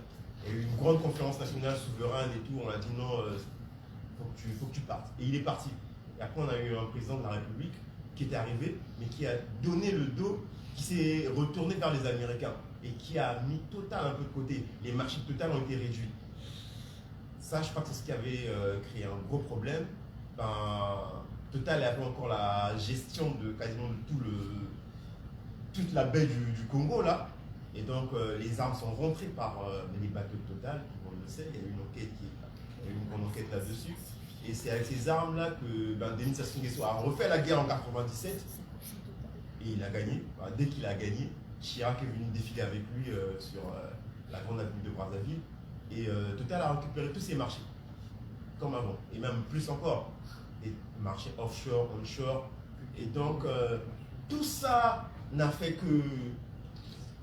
Il y a eu une grande conférence nationale souveraine et tout. On a dit non, faut que tu partes. Et il est parti. Et après, on a eu un président de la République qui était arrivé, mais qui a donné le dos, qui s'est retourné vers les Américains et qui a mis Total un peu de côté. Les marchés de Total ont été réduits. Ça, je crois que c'est ce qui avait créé un gros problème. Total avait encore la gestion de quasiment de toute la baie du Congo, là. Et donc, les armes sont rentrées par les bateaux de Total, tout le monde le sait. Il y a eu une grande enquête là-dessus. Et c'est avec ces armes-là que Denis Sassou Nguesso a refait la guerre en 97. Et il a gagné. Dès qu'il a gagné, Chirac est venu défiler avec lui sur la grande avenue de Brazzaville. Et Total a récupéré tous ses marchés, comme avant, et même plus encore, des marchés offshore, onshore. Et donc, tout ça n'a fait que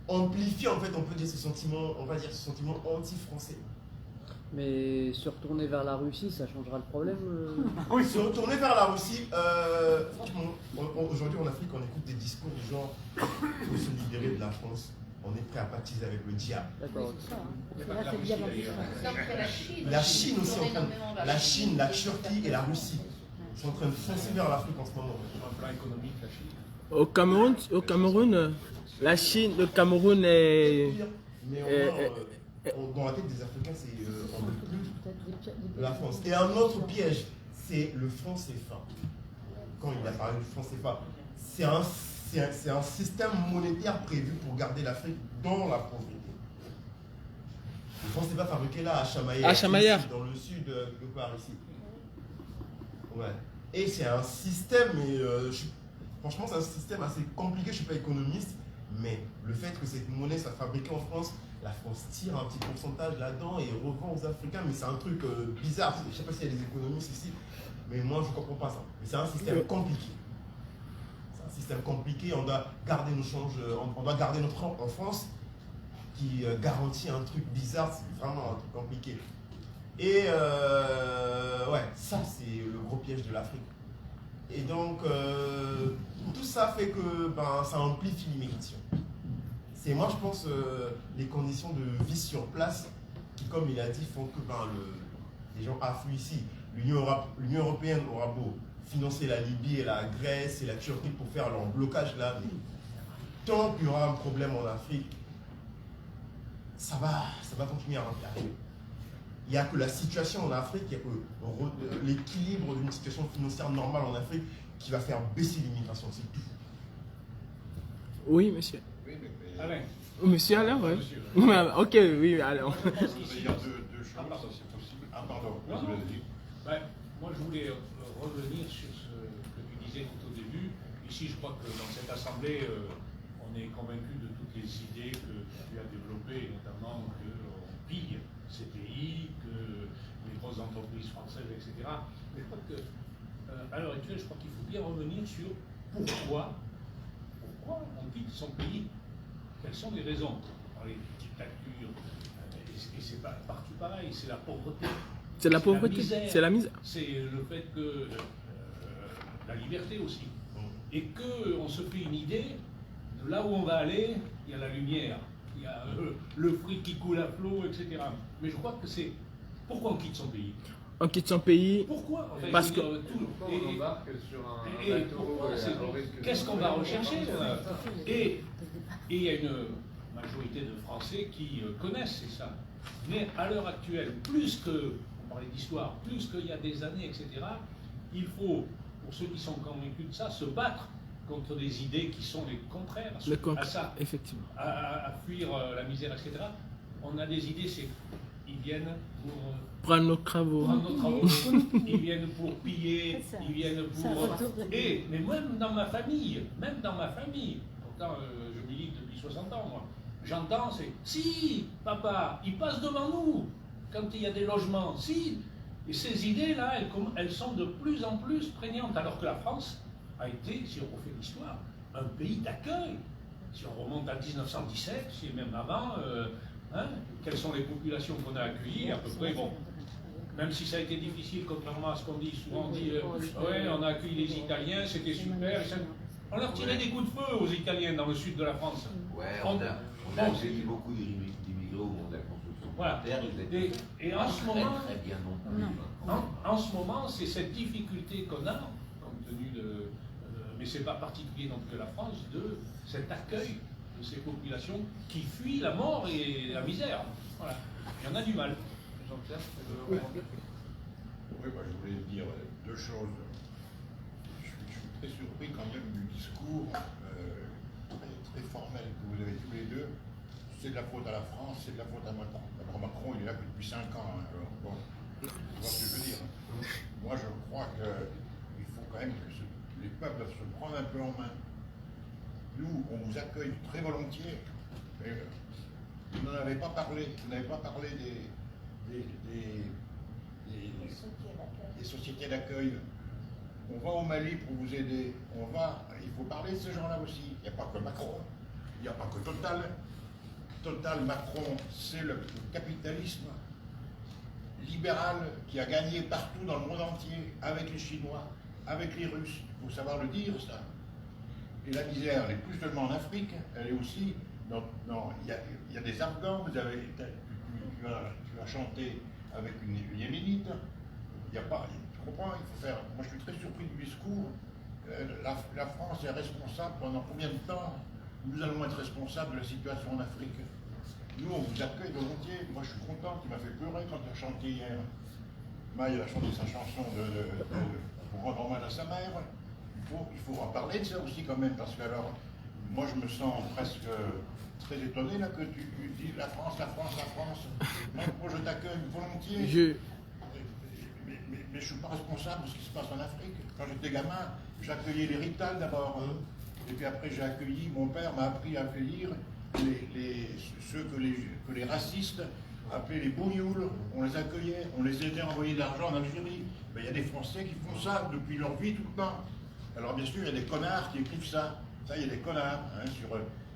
amplifier, en fait, on peut dire ce sentiment, on va dire ce sentiment anti-français. Mais se retourner vers la Russie, ça changera le problème Oui, se retourner vers la Russie, aujourd'hui en Afrique, on écoute des discours du genre « il faut se libérer de la France ». On est prêt à baptiser avec le diable. D'accord. La Chine aussi, la Chine, la Turquie et la Russie sont en train de foncer vers l'Afrique en ce moment. Sur un plan économique, la Chine. Au Cameroun, la Chine, le Cameroun est... Mais dans la tête des Africains, c'est on ne veut plus de la France. Et un autre piège, c'est le franc CFA. Quand il a parlé du franc CFA, c'est un système monétaire prévu pour garder l'Afrique dans la pauvreté. Le franc CFA fabriqué là à Chamaillard, ici, dans le sud de Paris ici. Ouais. Et c'est un système, franchement c'est un système assez compliqué, je ne suis pas économiste, mais le fait que cette monnaie soit fabriquée en France, la France tire un petit pourcentage là-dedans et revend aux Africains, mais c'est un truc bizarre. Je ne sais pas s'il y a des économistes ici, mais moi je ne comprends pas ça. Mais c'est un système compliqué. C'est un système compliqué, on doit garder nos changes, on doit garder notre franc en France qui garantit un truc bizarre, c'est vraiment un truc compliqué. Et ouais, ça c'est le gros piège de l'Afrique. Et donc, tout ça fait que ça amplifie l'immigration. C'est moi je pense les conditions de vie sur place qui, comme il a dit, font que les gens affluent ici. L'Union européenne aura beau financer la Libye et la Grèce et la Turquie pour faire leur blocage là, mais tant qu'il y aura un problème en Afrique, ça va continuer à arriver. Il n'y a que la situation en Afrique, il n'y a que l'équilibre d'une situation financière normale en Afrique qui va faire baisser l'immigration, c'est tout. Oui, monsieur. Oui, mais Alain. Monsieur Alain, oui. Monsieur. Ok, oui, Alain. Il y a deux choses, ça c'est possible. Ah pardon. Non, non. Moi je voulais revenir sur ce que tu disais tout au début. Ici, je crois que dans cette assemblée, on est convaincu de toutes les idées que tu as développées, notamment qu'on pille ces pays, que les grosses entreprises françaises, etc. Mais je crois que, à l'heure actuelle, je crois qu'il faut bien revenir sur pourquoi on quitte son pays. Quelles sont les raisons? On parlait de dictature, et c'est pas partout pareil, c'est la pauvreté. C'est la pauvreté, c'est la misère. C'est le fait que la liberté aussi. Et qu'on se fait une idée de là où on va aller, il y a la lumière, il y a le fruit qui coule à flot, etc. Mais je crois que c'est pourquoi on quitte son pays. On quitte son pays. Pourquoi en fait, Parce que Pourquoi on embarque sur un bateau pourquoi au risque de... qu'est-ce qu'on va rechercher Et il y a une majorité de Français qui connaissent ça. Mais à l'heure actuelle, plus que, on parlait d'histoire, plus qu'il y a des années, etc., il faut, pour ceux qui sont convaincus de ça, se battre contre des idées qui sont les contraires à ça, effectivement. à fuir la misère, etc. On a des idées, c'est ils viennent pour prendre nos travaux, ils viennent pour piller, ils viennent pour... mais même dans ma famille, pourtant je milite depuis 60 ans, moi, j'entends, c'est « Si, papa, ils passent devant nous quand il y a des logements, si !» Et ces idées-là, elles sont de plus en plus prégnantes, alors que la France a été, si on refait l'histoire, un pays d'accueil. Si on remonte à 1917, si même avant, quelles sont les populations qu'on a accueillies, à peu près, bon, même si ça a été difficile, contrairement à ce qu'on dit, souvent on dit, ouais, on a accueilli les Italiens, c'était super, on leur tirait des coups de feu aux Italiens dans le sud de la France. Ouais, on a accueilli beaucoup d'immigrés au monde de la construction. Voilà. Et en ce moment, très bien non plus. en ce moment, c'est cette difficulté qu'on a, compte tenu de, mais c'est pas particulier non plus que la France, de cet accueil de ces populations qui fuient la mort et la misère. Voilà. Il y en a du mal. Jean-Pierre, Oui, moi je voulais dire deux choses. Je suis très surpris quand même du discours très formel que vous avez tous les deux. C'est de la faute à la France, c'est de la faute à Macron. D'abord Macron, il est là depuis 5 ans. Hein, alors, bon, tu vois ce que je veux dire. Moi je crois qu'il faut quand même que les peuples doivent se prendre un peu en main. Nous, on vous accueille très volontiers. Mais, vous n'en avez pas parlé. Vous n'avez pas parlé des sociétés d'accueil. On va au Mali pour vous aider. Il faut parler de ces gens-là aussi. Il n'y a pas que Macron. Il n'y a pas que Total. Total, Macron, c'est le capitalisme libéral qui a gagné partout dans le monde entier, avec les Chinois, avec les Russes. Il faut savoir le dire, ça. Et la misère, elle est plus seulement en Afrique, elle est aussi il y a des Afghans, tu as chanté avec une yéménite, il n'y a pas, tu comprends, il faut faire, moi je suis très surpris du discours, la France est responsable pendant combien de temps nous allons être responsables de la situation en Afrique. Nous on vous accueille volontiers, moi je suis content, tu m'as fait pleurer quand tu as chanté hier. Maï a chanté sa chanson pour rendre hommage à sa mère. Il faut en parler de ça aussi quand même, parce que alors, moi je me sens presque très étonné là que tu dis la France. Moi je t'accueille volontiers. Mais je ne suis pas responsable de ce qui se passe en Afrique. Quand j'étais gamin, j'accueillais les Rital d'abord. Et puis après j'ai accueilli, mon père m'a appris à accueillir ceux que les racistes appelaient les bougnoules. On les accueillait, on les aidait à envoyer de l'argent en Algérie. Mais il y a des Français qui font ça depuis leur vie tout le temps. Alors bien sûr, il y a des connards qui écrivent ça. Ça, il y a des connards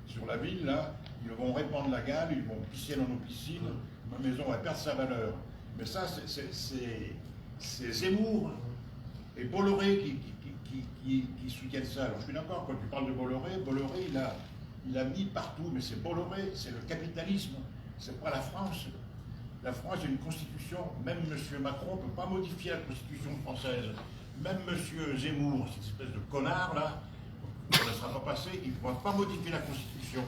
sur la ville, là. Ils vont répandre la gale, ils vont pisser dans nos piscines. Ma maison va perdre sa valeur. Mais ça, c'est Zemmour et Bolloré qui soutiennent ça. Alors je suis d'accord, quand tu parles de Bolloré, il a mis partout, mais c'est Bolloré, c'est le capitalisme, c'est pas la France. La France a une constitution, même M. Macron ne peut pas modifier la constitution française. Même M. Zemmour, cette espèce de connard là, on ne laissera pas passer, il ne pourra pas modifier la constitution.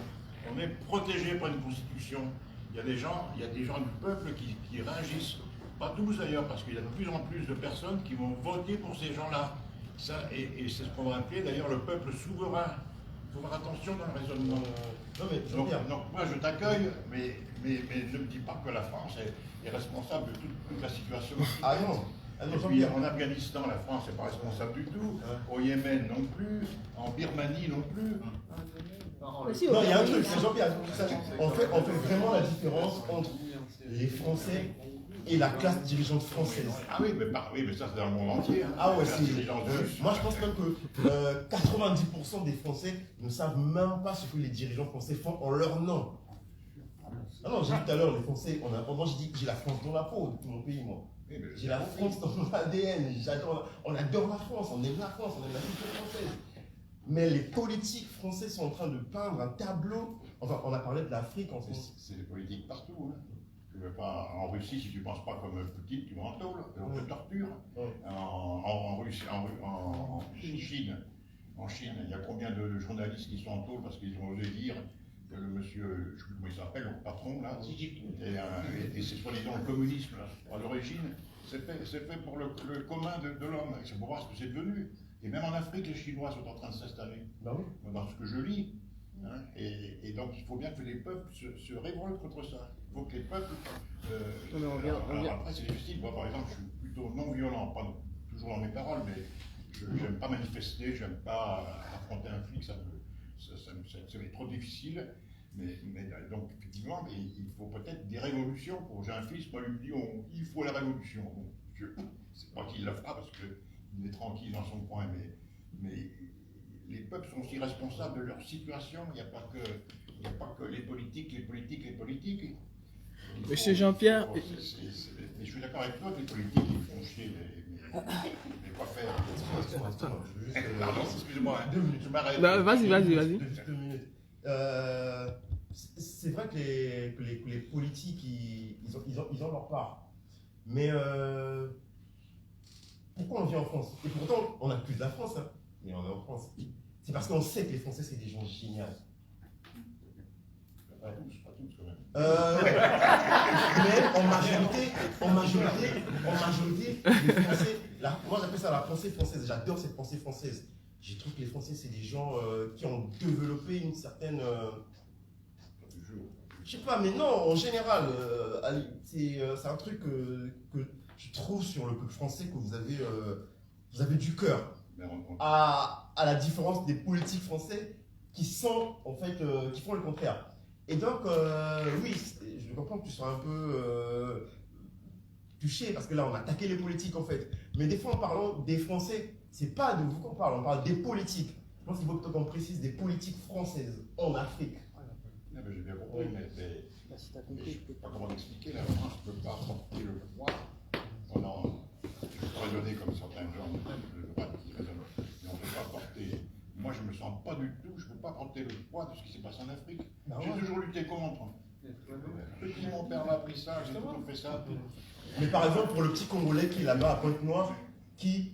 On est protégé par une constitution. Il y a des gens du peuple qui réagissent. Pas tous d'ailleurs, parce qu'il y a de plus en plus de personnes qui vont voter pour ces gens-là. Et c'est ce qu'on va appeler d'ailleurs le peuple souverain. Il faut faire attention dans le raisonnement. Donc moi je t'accueille, mais ne me dis pas que la France est responsable de toute la situation. Ah non. Et puis en Afghanistan, la France n'est pas responsable du tout. Au Yémen non plus. En Birmanie non plus. Non, il y a un truc, c'est Jean-Pierre. On fait vraiment la différence entre les Français et la classe dirigeante française. Ah oui, mais ça c'est dans le monde entier. Hein. Ah ouais, moi je pense même que 90% des Français ne savent même pas ce que les dirigeants français font en leur nom. Ah non, j'ai dit tout à l'heure, les Français, moi je dis j'ai la France dans la peau de mon pays, moi. J'ai la France dans mon ADN, on adore la France, on aime la France, on aime la culture française. Mais les politiques français sont en train de peindre un tableau, enfin on a parlé de l'Afrique en France. C'est des politiques partout. Hein. Tu veux pas, en Russie, si tu ne penses pas comme Poutine, tu vas en tôle, on te torture. En Russie, en Chine, il y a combien de journalistes qui sont en tôle parce qu'ils ont osé dire le monsieur, je ne sais plus comment il s'appelle, le patron là, Xi Jinping. et c'est soi-disant le communisme là, à l'origine, c'est fait pour le commun de l'homme, c'est pour voir ce que c'est devenu. Et même en Afrique, les Chinois sont en train de s'installer, dans ce que je lis. Hein, et donc il faut bien que les peuples se révoltent contre ça. Il faut que les peuples... Après c'est difficile, moi par exemple je suis plutôt non violent, pas toujours dans mes paroles, mais je n'aime pas manifester, j'aime pas affronter un flic, ça serait trop difficile. Mais donc effectivement, il faut peut-être des révolutions. J'ai un fils, moi lui dis il faut la révolution. Bon, c'est pas qu'il la fera parce qu'il est tranquille dans son coin, mais les peuples sont aussi responsables de leur situation. Il n'y a pas que les politiques. Monsieur Jean-Pierre. Je suis d'accord avec toi que les politiques ils font chier, mais quoi faire? Pardon, excusez-moi, 2 minutes, je m'arrête. Vas-y. 2 minutes. C'est vrai que les politiques, ils ont leur part. Mais pourquoi on vit en France? Et pourtant, on accuse la France, hein, mais on est en France. C'est parce qu'on sait que les Français, c'est des gens géniaux. Pas tous quand même. Mais en majorité, les Français, moi j'appelle ça la pensée française. J'adore cette pensée française. Je trouve que les Français, c'est des gens qui ont développé une certaine... je sais pas, mais non, en général, c'est un truc que je trouve sur le peuple français que vous avez du cœur. À la différence des politiques français qui sont, en fait, qui font le contraire. Et donc, oui, je comprends que tu sois un peu touché, parce que là, on a attaqué les politiques, en fait. Mais des fois, en parlant des Français, c'est pas de vous qu'on parle, on parle des politiques. Je pense qu'il faut plutôt qu'on précise des politiques françaises en Afrique. J'ai bien compris, mais je ne sais pas comment l'expliquer. La France ne peut pas porter le poids. Je peux raisonner comme certains gens, le droit qui raisonnent, mais on ne peut pas porter. Moi, je ne me sens pas du tout, je ne peux pas porter le poids de ce qui s'est passé en Afrique. J'ai toujours lutté contre. Petit mon père m'a appris ça, j'ai toujours fait ça. Mais par exemple, pour le petit Congolais qui est là-bas à Pointe-Noire, qui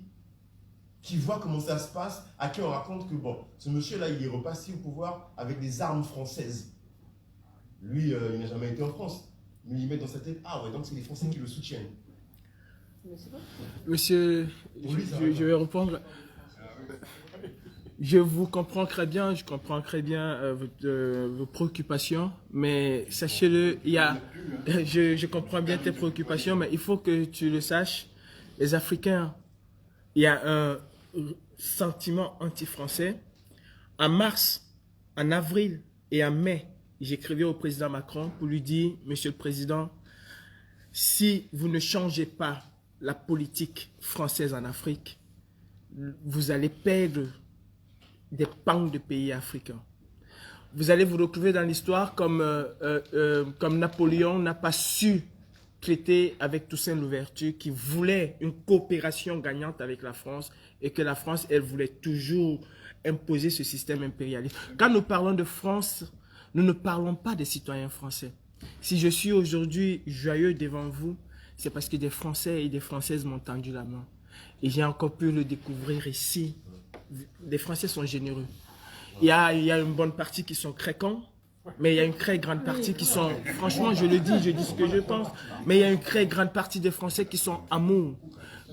voit comment ça se passe, à qui on raconte que bon, ce monsieur-là, il est repassé au pouvoir avec des armes françaises. Lui, il n'a jamais été en France. Mais il met dans sa tête, ah ouais, donc c'est les Français qui le soutiennent. Monsieur, je vais répondre. Je vous comprends très bien, je comprends très bien vos préoccupations, mais sachez-le, je comprends bien tes préoccupations, mais il faut que tu le saches, les Africains, il y a un sentiment anti-français. En mars, en avril et en mai, j'écrivais au président Macron pour lui dire, Monsieur le Président, si vous ne changez pas la politique française en Afrique, vous allez perdre des pans de pays africains. Vous allez vous retrouver dans l'histoire comme Napoléon n'a pas su traiter avec Toussaint Louverture, qui voulait une coopération gagnante avec la France et que la France, elle voulait toujours imposer ce système impérialiste. Quand nous parlons de France, nous ne parlons pas des citoyens français. Si je suis aujourd'hui joyeux devant vous, c'est parce que des Français et des Françaises m'ont tendu la main. Et j'ai encore pu le découvrir ici. Les Français sont généreux. Il y a une bonne partie qui sont très cons, mais il y a une très grande partie qui sont, franchement, je dis ce que je pense, mais il y a une très grande partie des Français qui sont amour.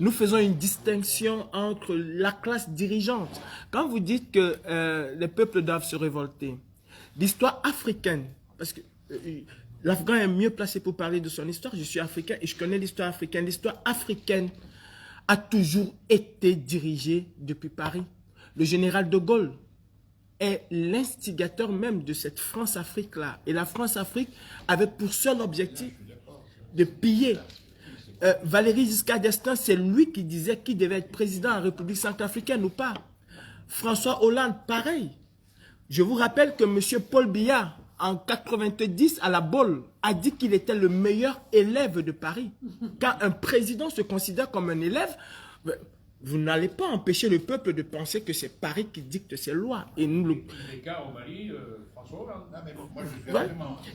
Nous faisons une distinction entre la classe dirigeante. Quand vous dites que les peuples doivent se révolter, l'histoire africaine, parce que l'Afghan est mieux placé pour parler de son histoire, je suis africain et je connais l'histoire africaine. L'histoire africaine a toujours été dirigée depuis Paris. Le général de Gaulle est l'instigateur même de cette France-Afrique-là. Et la France-Afrique avait pour seul objectif de piller. Valéry Giscard d'Estaing, c'est lui qui disait qui devait être président en République centrafricaine ou pas. François Hollande, pareil. Je vous rappelle que M. Paul Biya, en 90, à la Baule, a dit qu'il était le meilleur élève de Paris. Quand un président se considère comme un élève, vous n'allez pas empêcher le peuple de penser que c'est Paris qui dicte ses lois. Et nous le... Les cas au Mali, François Hollande. Non, mais moi,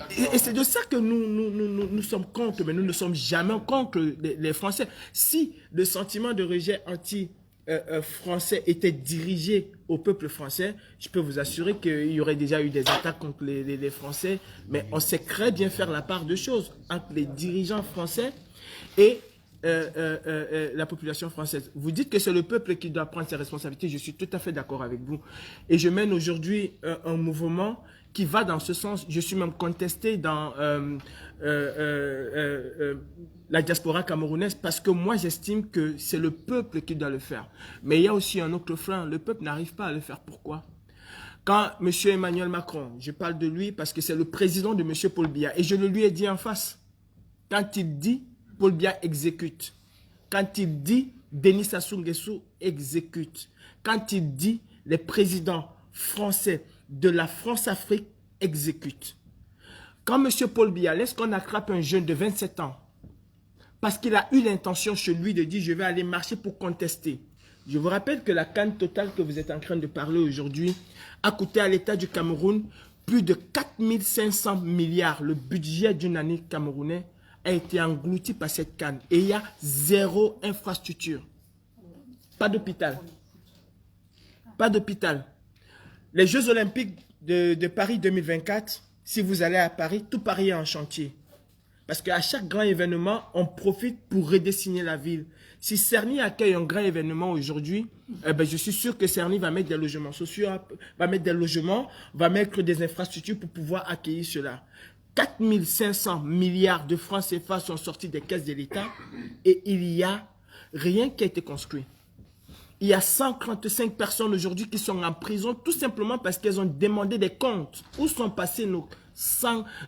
je suis et c'est de ça que nous sommes contre, mais nous ne sommes jamais contre les Français. Si le sentiment de rejet français était dirigé au peuple français, je peux vous assurer qu'il y aurait déjà eu des attaques contre les Français, mais on sait très bien faire la part de choses entre les dirigeants français et la population française. Vous dites que c'est le peuple qui doit prendre ses responsabilités, je suis tout à fait d'accord avec vous. Et je mène aujourd'hui un mouvement qui va dans ce sens. Je suis même contesté dans la diaspora camerounaise parce que moi j'estime que c'est le peuple qui doit le faire. Mais il y a aussi un autre frein, le peuple n'arrive pas à le faire. Pourquoi? Quand M. Emmanuel Macron, je parle de lui parce que c'est le président de M. Paul Biya, et je le lui ai dit en face, quand il dit Paul Biya exécute, quand il dit Denis Sassou Nguesso exécute, quand il dit les présidents français de la France-Afrique exécutent. Quand M. Paul Biya laisse qu'on attrape un jeune de 27 ans, parce qu'il a eu l'intention chez lui de dire je vais aller marcher pour contester. Je vous rappelle que la canne totale que vous êtes en train de parler aujourd'hui a coûté à l'État du Cameroun plus de 4500 milliards. Le budget d'une année camerounais a été englouti par cette canne. Et il y a zéro infrastructure. Pas d'hôpital. Pas d'hôpital. Les Jeux Olympiques de Paris 2024, si vous allez à Paris, tout Paris est en chantier. Parce qu'à chaque grand événement, on profite pour redessiner la ville. Si Cerny accueille un grand événement aujourd'hui, je suis sûr que Cerny va mettre des logements sociaux, va mettre des logements, va mettre des infrastructures pour pouvoir accueillir cela. 4500 milliards de francs CFA sont sortis des caisses de l'État et il n'y a rien qui a été construit. Il y a 135 personnes aujourd'hui qui sont en prison tout simplement parce qu'elles ont demandé des comptes. Où sont passés nos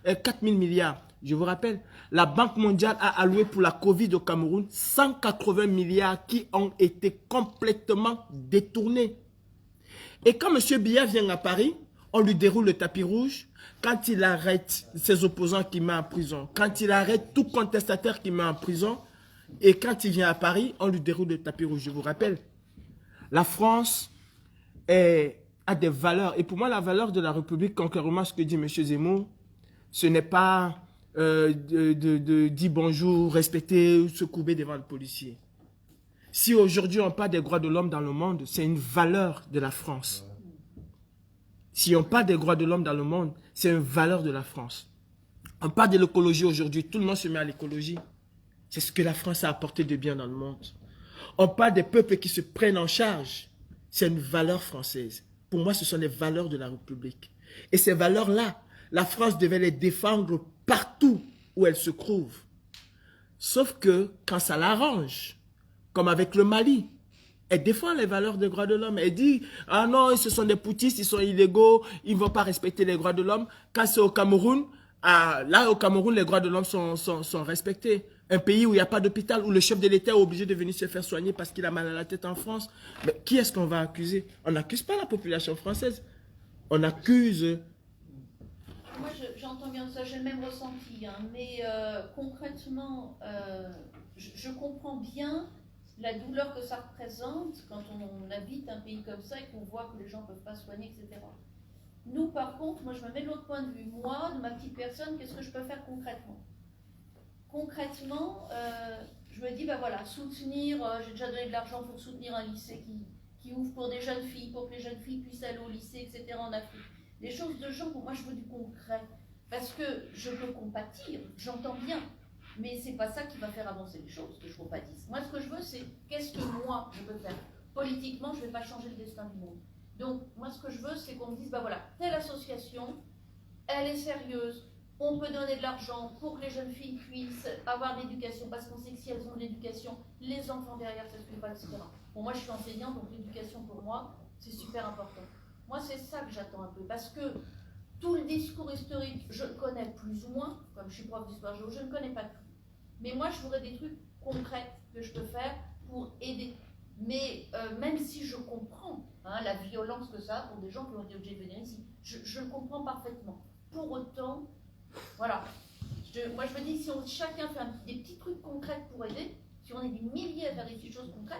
4000 milliards? Je vous rappelle, la Banque mondiale a alloué pour la Covid au Cameroun 180 milliards qui ont été complètement détournés. Et quand M. Biya vient à Paris, on lui déroule le tapis rouge. Quand il arrête ses opposants qui met en prison, quand il arrête tout contestataire qui met en prison, et quand il vient à Paris, on lui déroule le tapis rouge. Je vous rappelle, la France a des valeurs. Et pour moi, la valeur de la République, contrairement à ce que dit M. Zemmour, ce n'est pas dire bonjour, respecter, se courber devant le policier. Si aujourd'hui on parle des droits de l'homme dans le monde, c'est une valeur de la France. Si on parle des droits de l'homme dans le monde, c'est une valeur de la France. On parle de l'écologie aujourd'hui, tout le monde se met à l'écologie. C'est ce que la France a apporté de bien dans le monde. On parle des peuples qui se prennent en charge. C'est une valeur française. Pour moi, ce sont les valeurs de la République. Et ces valeurs-là, la France devait les défendre partout où elles se trouvent. Sauf que quand ça l'arrange, comme avec le Mali, elle défend les valeurs des droits de l'homme. Elle dit, ah non, ce sont des poutistes, ils sont illégaux, ils ne vont pas respecter les droits de l'homme. Quand c'est au Cameroun, là au Cameroun, les droits de l'homme sont respectés. Un pays où il n'y a pas d'hôpital, où le chef de l'État est obligé de venir se faire soigner parce qu'il a mal à la tête en France. Mais qui est-ce qu'on va accuser? On n'accuse pas la population française. On accuse... Moi, j'entends bien ça, j'ai le même ressenti. Hein, mais concrètement, je comprends bien la douleur que ça représente quand on habite un pays comme ça et qu'on voit que les gens ne peuvent pas se soigner, etc. Nous, par contre, moi, je me mets de l'autre point de vue. Moi, de ma petite personne, qu'est-ce que je peux faire concrètement? Concrètement, je me dis, bah voilà, soutenir, j'ai déjà donné de l'argent pour soutenir un lycée qui ouvre pour des jeunes filles, pour que les jeunes filles puissent aller au lycée, etc. en Afrique. Des choses de gens, pour moi, je veux du concret. Parce que je peux compatir, j'entends bien. Mais c'est pas ça qui va faire avancer les choses, que je compatisse. Moi, ce que je veux, c'est qu'est-ce que moi, je peux faire. Politiquement, je ne vais pas changer le destin du monde. Donc, moi, ce que je veux, c'est qu'on me dise, bah voilà, telle association, elle est sérieuse, on peut donner de l'argent pour que les jeunes filles puissent avoir l'éducation, parce qu'on sait que si elles ont de l'éducation, les enfants derrière, ça ne suit pas, etc. Bon, moi, je suis enseignante, donc l'éducation, pour moi, c'est super important. Moi, c'est ça que j'attends un peu, parce que tout le discours historique, je le connais plus ou moins, comme je suis prof d'histoire géo, je ne connais pas tout. Mais moi, je voudrais des trucs concrets que je peux faire pour aider. Mais même si je comprends la violence que ça a pour des gens qui ont été obligés de venir ici, je le comprends parfaitement. Pour autant, voilà. Moi, je me dis, si chacun fait des petits trucs concrets pour aider, si on est des milliers à faire des petites choses concrètes,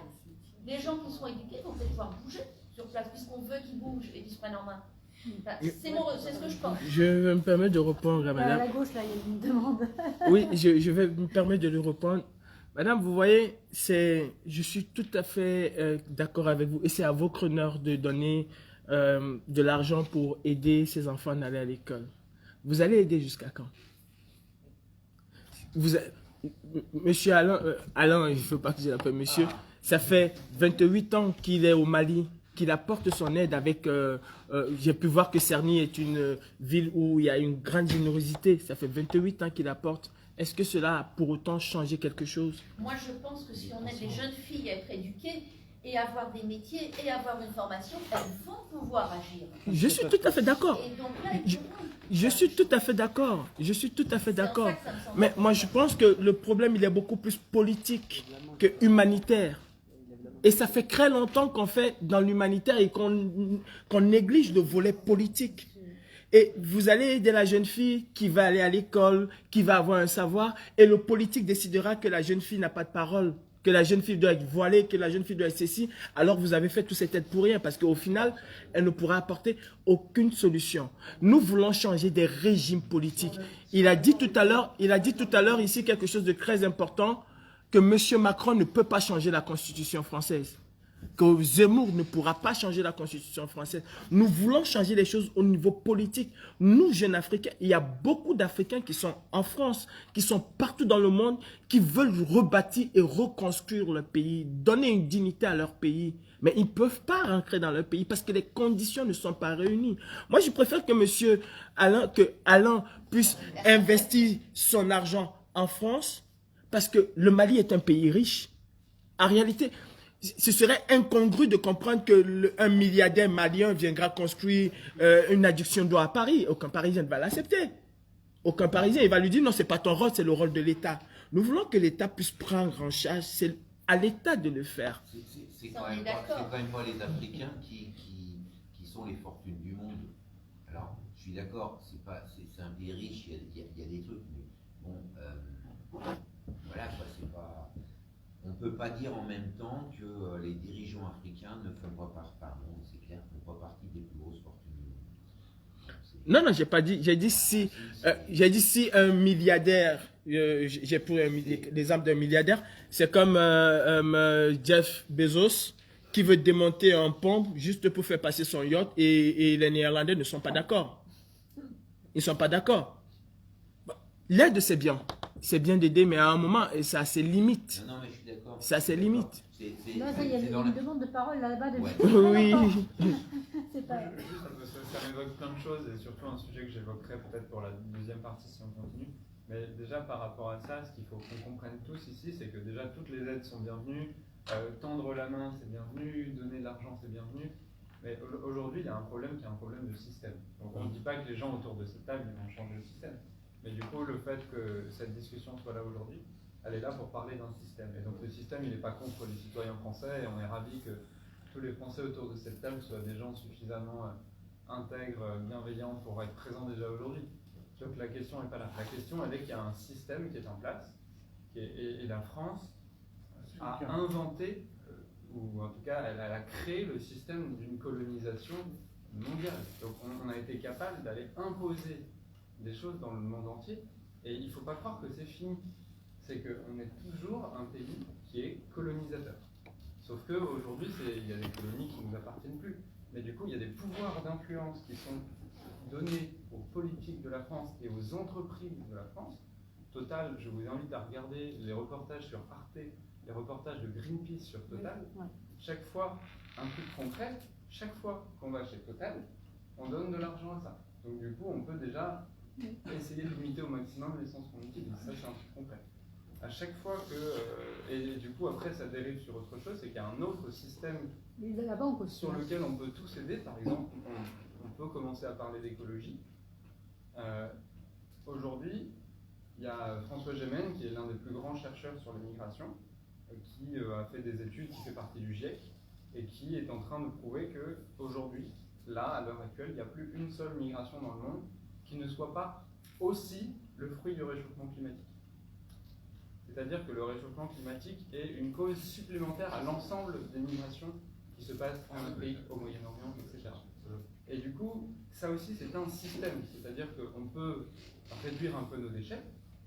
les gens qui sont éduqués vont peut-être pouvoir bouger sur place, puisqu'on veut qu'ils bougent et qu'ils se prennent en main. Enfin, c'est ce que je pense. Je vais me permettre de répondre à madame. À la gauche, là, il y a une demande. Oui, je vais me permettre de lui répondre. Madame, vous voyez, je suis tout à fait d'accord avec vous. Et c'est à votre honneur de donner de l'argent pour aider ces enfants à aller à l'école. Vous allez aider jusqu'à quand? Monsieur Alain, il ne faut pas que je l'appelle monsieur, ça fait 28 ans qu'il est au Mali, qu'il apporte son aide avec... j'ai pu voir que Cerny est une ville où il y a une grande générosité. Ça fait 28 ans qu'il apporte. Est-ce que cela a pour autant changé quelque chose? Moi, je pense que si on aide les jeunes filles à être éduquées et avoir des métiers et avoir une formation, elles vont pouvoir agir. Je suis tout à fait d'accord. Et donc là, Je suis tout à fait d'accord. Je suis tout à fait d'accord. C'est en ça que ça me semble Mais moi, je pense que le problème, il est beaucoup plus politique que humanitaire. Et ça fait très longtemps qu'on fait dans l'humanitaire et qu'on néglige le volet politique. Et vous allez aider la jeune fille qui va aller à l'école, qui va avoir un savoir, et le politique décidera que la jeune fille n'a pas de parole, que la jeune fille doit être voilée, que la jeune fille doit être ceci, alors vous avez fait toute cette aide pour rien, parce qu'au final, elle ne pourra apporter aucune solution. Nous voulons changer des régimes politiques. Il a dit tout à l'heure ici quelque chose de très important, que M. Macron ne peut pas changer la Constitution française, que Zemmour ne pourra pas changer la Constitution française. Nous voulons changer les choses au niveau politique. Nous, jeunes Africains, il y a beaucoup d'Africains qui sont en France, qui sont partout dans le monde, qui veulent rebâtir et reconstruire leur pays, donner une dignité à leur pays. Mais ils ne peuvent pas rentrer dans leur pays parce que les conditions ne sont pas réunies. Moi, je préfère que Alain puisse investir son argent en France parce que le Mali est un pays riche. En réalité, ce serait incongru de comprendre qu'un milliardaire malien viendra construire une adduction d'eau à Paris. Aucun Parisien ne va l'accepter. Aucun Parisien, il va lui dire non, c'est pas ton rôle, c'est le rôle de l'État. Nous voulons que l'État puisse prendre en charge, c'est à l'État de le faire. C'est quand même pas les Africains qui sont les fortunes du monde. Alors, je suis d'accord, c'est un pays riche, il y a des trucs, mais bon, voilà quoi, c'est pas... On ne peut pas dire en même temps que les dirigeants africains ne font pas partie des plus grosses fortunes du monde. Non, non, j'ai pas dit. J'ai dit si un milliardaire, j'ai pris l'exemple d'un milliardaire, c'est comme Jeff Bezos qui veut démonter un pont juste pour faire passer son yacht et les Néerlandais ne sont pas d'accord. Ils ne sont pas d'accord. L'aide, c'est bien. C'est bien d'aider, mais à un moment, ça a ses limites. Non, mais je suis d'accord. Ça a ses limites. Là, ça, il y a une demande de parole là-bas. Oui. Ça m'évoque plein de choses et surtout un sujet que j'évoquerai peut-être pour la deuxième partie si on continue. Mais déjà par rapport à ça, ce qu'il faut qu'on comprenne tous ici, c'est que déjà toutes les aides sont bienvenues. Tendre la main, c'est bienvenu. Donner de l'argent, c'est bienvenu. Mais aujourd'hui, il y a un problème qui est un problème de système. Donc on ne dit pas que les gens autour de cette table vont changer le système. Mais du coup, le fait que cette discussion soit là aujourd'hui, elle est là pour parler d'un système. Et donc le système, il n'est pas contre les citoyens français, et on est ravis que tous les Français autour de cette table soient des gens suffisamment intègres, bienveillants pour être présents déjà aujourd'hui. Donc la question n'est pas là. La question, elle est qu'il y a un système qui est en place, et la France a inventé, ou en tout cas, elle a créé le système d'une colonisation mondiale. Donc on a été capable d'aller imposer des choses dans le monde entier, et il ne faut pas croire que c'est fini. C'est qu'on est toujours un pays qui est colonisateur. Sauf qu'aujourd'hui, il y a des colonies qui ne nous appartiennent plus. Mais du coup, il y a des pouvoirs d'influence qui sont donnés aux politiques de la France et aux entreprises de la France. Total, je vous invite à regarder les reportages sur Arte, les reportages de Greenpeace sur Total. Chaque fois, un truc concret, chaque fois qu'on va chez Total, on donne de l'argent à ça. Donc du coup, on peut déjà essayer de limiter au maximum l'essence qu'on utilise. Ça, c'est un truc concret. À chaque fois que... et du coup, après, ça dérive sur autre chose, c'est qu'il y a un autre système sur lequel on peut tous aider. Par exemple, on peut commencer à parler d'écologie. Aujourd'hui, il y a François Gémen, qui est l'un des plus grands chercheurs sur l'immigration, qui a fait des études, qui fait partie du GIEC, et qui est en train de prouver qu'aujourd'hui, là, à l'heure actuelle, il n'y a plus une seule migration dans le monde qui ne soit pas aussi le fruit du réchauffement climatique. C'est-à-dire que le réchauffement climatique est une cause supplémentaire à l'ensemble des migrations qui se passent en Afrique, au Moyen-Orient, etc. Et du coup, ça aussi c'est un système, c'est-à-dire qu'on peut réduire un peu nos déchets,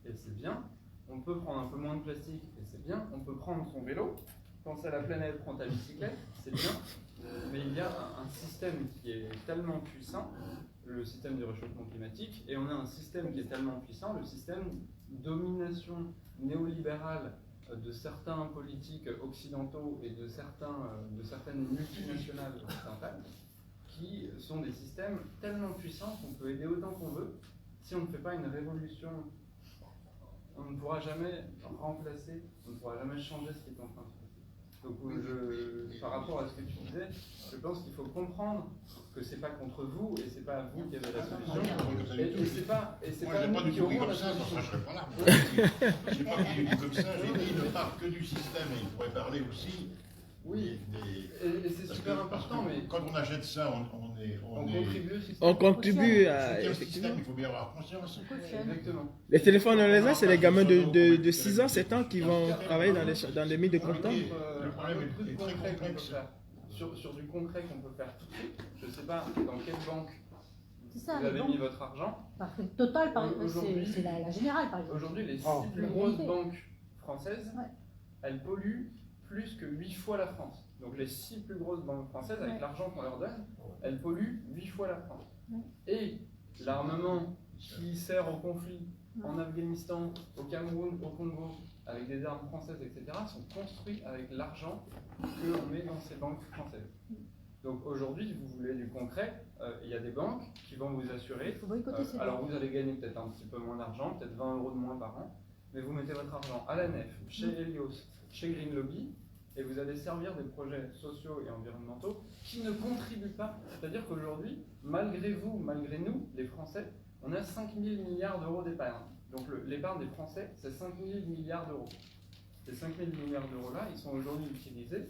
et c'est bien. on peut prendre un peu moins de plastique, et c'est bien. On peut prendre son vélo, penser à la planète, prendre ta bicyclette, c'est bien. Mais il y a un système qui est tellement puissant, le système du réchauffement climatique, et on a un système qui est tellement puissant, le système domination néolibérale de certains politiques occidentaux et de certaines multinationales occidentales, qui sont des systèmes tellement puissants qu'on peut aider autant qu'on veut. Si on ne fait pas une révolution, on ne pourra jamais remplacer, on ne pourra jamais changer ce qui est en train de se passer. Donc par rapport à ce que tu disais, je pense qu'il faut comprendre que c'est pas contre vous et c'est pas vous qui avez la solution. Et c'est pas moi, j'ai pas du tout pris comme ça, sinon je serais pas là. J'ai pas pris du tout comme ça, j'ai dit il ne parle que du système et il pourrait parler aussi. Oui, et c'est super important, mais quand on achète ça, on contribue au système. On contribue à. Effectivement. Système, il faut bien avoir conscience. Exactement. Les téléphones on les a, c'est les gamins de 6 ans, 7 ans qui vont travailler dans les mines de coltan. Le problème est très complexe. Sur du concret qu'on peut faire tout de suite, je ne sais pas dans quelle banque vous ça, avez mis votre argent. Total, c'est la Générale, par exemple. Aujourd'hui, les 6 plus grosses banques françaises, elles polluent plus que 8 fois la France. Donc les 6 plus grosses banques françaises, avec l'argent qu'on leur donne, elles polluent 8 fois la France. Et l'armement qui sert au conflit en Afghanistan, au Cameroun, au Congo, avec des armes françaises, etc., sont construits avec l'argent qu'on met dans ces banques françaises. Donc aujourd'hui, vous voulez du concret, il y a des banques qui vont vous assurer. Alors vous allez gagner peut-être un petit peu moins d'argent, peut-être 20 € de moins par an, mais vous mettez votre argent à la nef, chez Helios, chez Green Lobby, et vous allez servir des projets sociaux et environnementaux qui ne contribuent pas. C'est-à-dire qu'aujourd'hui, malgré vous, malgré nous, les Français, on a 5 000 milliards d'euros d'épargne. Donc l'épargne des Français, c'est 5 000 milliards d'euros. Ces 5 000 milliards d'euros-là, ils sont aujourd'hui utilisés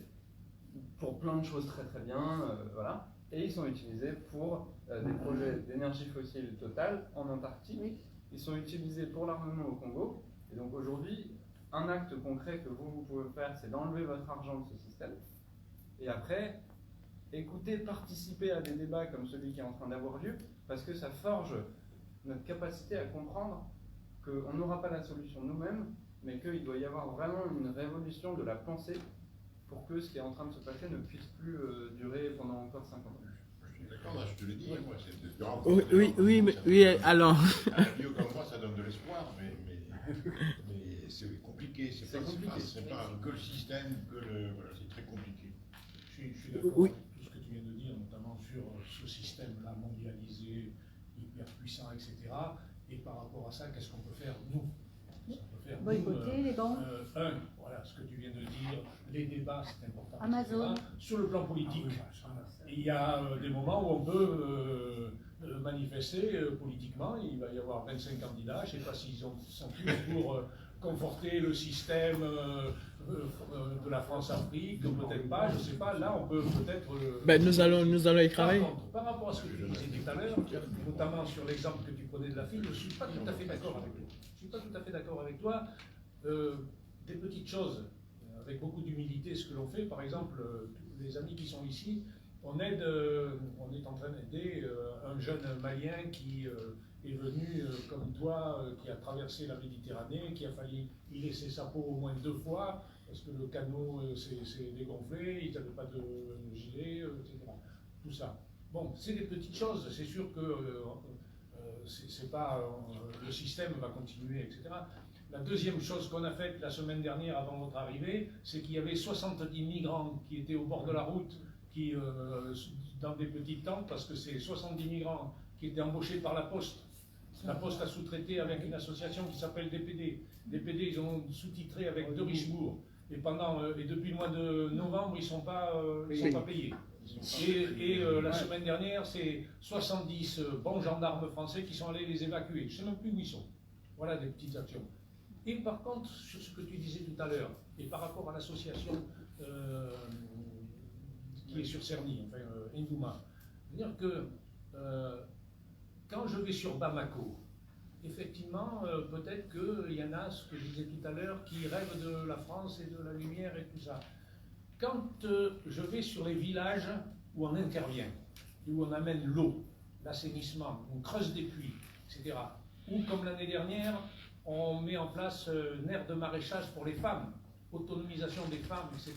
pour plein de choses très très bien, voilà. Et ils sont utilisés pour des projets d'énergie fossile totale en Antarctique. Ils sont utilisés pour l'armement au Congo. Et donc aujourd'hui, un acte concret que vous pouvez faire, c'est d'enlever votre argent de ce système. Et après, écoutez, participez à des débats comme celui qui est en train d'avoir lieu, parce que ça forge notre capacité à comprendre qu'on n'aura pas la solution nous-mêmes, mais qu'il doit y avoir vraiment une révolution de la pensée pour que ce qui est en train de se passer ne puisse plus durer pendant encore 50 ans. Je suis d'accord, là, je te le dis, moi, Oui, alors. Un vieux comme moi, ça donne de l'espoir, mais c'est compliqué, c'est pas que le système, voilà, c'est très compliqué. Je suis d'accord avec tout ce que tu viens de dire, notamment sur ce système-là mondialisé, hyper puissant, etc. Et par rapport à ça, qu'est-ce qu'on peut faire nous? Boycotter les banques. Voilà, ce que tu viens de dire, les débats, c'est important. Amazon. Sur le plan politique, il y a des moments où on peut manifester politiquement. Il va y avoir 25 candidats, je ne sais pas s'ils sont tous pour conforter le système de la France-Afrique, peut-être pas, je ne sais pas. Là, on peut peut-être. Nous allons y travailler. Par rapport à ce que tu disais tout à l'heure, notamment sur l'exemple que tu prenais de la fille, je ne suis pas tout à fait d'accord avec toi. Je ne suis pas tout à fait d'accord avec toi. Des petites choses, avec beaucoup d'humilité, ce que l'on fait, par exemple, les amis qui sont ici, on est en train d'aider un jeune Malien qui est venu comme toi, qui a traversé la Méditerranée, qui a failli y laisser sa peau au moins 2 fois, parce que le canot s'est dégonflé, ils n'avaient pas de gilet, etc. Tout ça. Bon, c'est des petites choses, c'est sûr que c'est pas le système va continuer, etc. La deuxième chose qu'on a faite la semaine dernière avant votre arrivée, c'est qu'il y avait 70 migrants qui étaient au bord de la route, qui, dans des petites tentes, parce que c'est 70 migrants qui étaient embauchés par la Poste. La Poste a sous-traité avec une association qui s'appelle DPD. DPD, ils ont sous-titré avec de Richebourg. Et depuis le mois de novembre, ils ne sont pas payés. Et la semaine dernière, c'est 70 bons gendarmes français qui sont allés les évacuer. Je ne sais même plus où ils sont. Voilà des petites actions. Et par contre, sur ce que tu disais tout à l'heure, et par rapport à l'association qui est sur Cerny, enfin Ndouma, c'est-à-dire que quand je vais sur Bamako, effectivement, peut-être qu'il y en a, ce que je disais tout à l'heure, qui rêvent de la France et de la lumière et tout ça. Quand je vais sur les villages où on intervient, où on amène l'eau, l'assainissement, on creuse des puits, etc., ou comme l'année dernière, on met en place une aire de maraîchage pour les femmes, autonomisation des femmes, etc.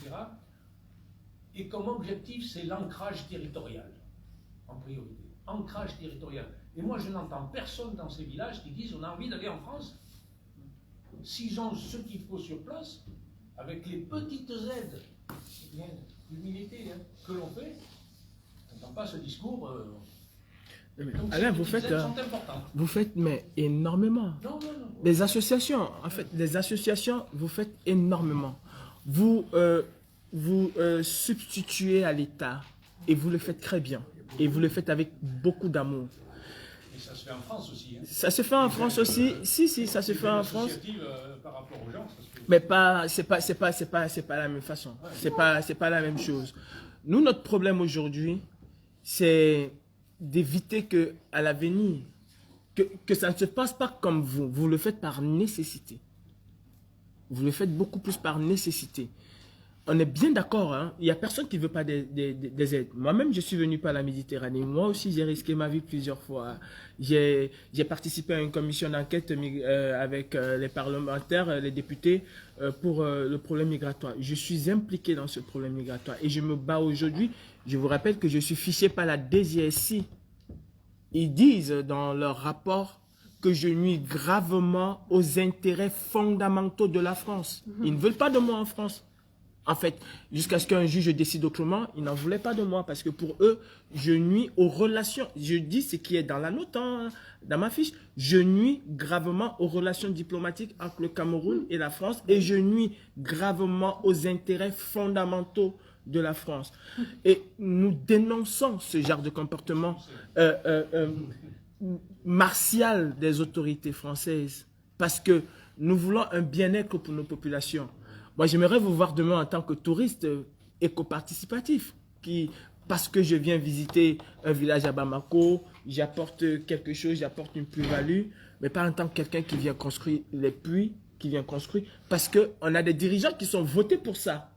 Et comme objectif, c'est l'ancrage territorial, en priorité. Ancrage territorial. Et moi, je n'entends personne dans ces villages qui disent on a envie d'aller en France. S'ils ont ce qu'il faut sur place, avec les petites aides, bien, d'humilité que l'on fait, on n'entend pas ce discours. Donc, Alain, vous faites mais énormément. Non. Les associations, en fait, les associations, vous faites énormément. Vous substituez à l'État et vous le faites très bien. Et vous le faites avec beaucoup d'amour. Et ça se fait en France aussi. Hein. Ça se fait en France aussi. Si, ça se fait en France. Par rapport aux gens, ça se fait. Mais c'est pas la même façon. C'est pas la même chose. Nous, notre problème aujourd'hui, c'est d'éviter que à l'avenir, que ça ne se passe pas comme vous. Vous le faites par nécessité. Vous le faites beaucoup plus par nécessité. On est bien d'accord, hein? Il n'y a personne qui ne veut pas des aides. Moi-même, je suis venu par la Méditerranée. Moi aussi, j'ai risqué ma vie plusieurs fois. J'ai participé à une commission d'enquête avec les parlementaires, les députés, pour le problème migratoire. Je suis impliqué dans ce problème migratoire et je me bats aujourd'hui. Je vous rappelle que je suis fiché par la DGSI. Ils disent dans leur rapport que je nuis gravement aux intérêts fondamentaux de la France. Ils ne veulent pas de moi en France. En fait, jusqu'à ce qu'un juge décide autrement, ils n'en voulaient pas de moi parce que pour eux, je nuis aux relations. Je dis ce qui est dans la note, hein, dans ma fiche. Je nuis gravement aux relations diplomatiques entre le Cameroun et la France et je nuis gravement aux intérêts fondamentaux de la France. Et nous dénonçons ce genre de comportement martial des autorités françaises parce que nous voulons un bien-être pour nos populations. Moi, j'aimerais vous voir demain en tant que touriste éco-participatif, parce que je viens visiter un village à Bamako, j'apporte quelque chose, j'apporte une plus-value, mais pas en tant que quelqu'un qui vient construire les puits, qui vient construire, parce qu'on a des dirigeants qui sont votés pour ça,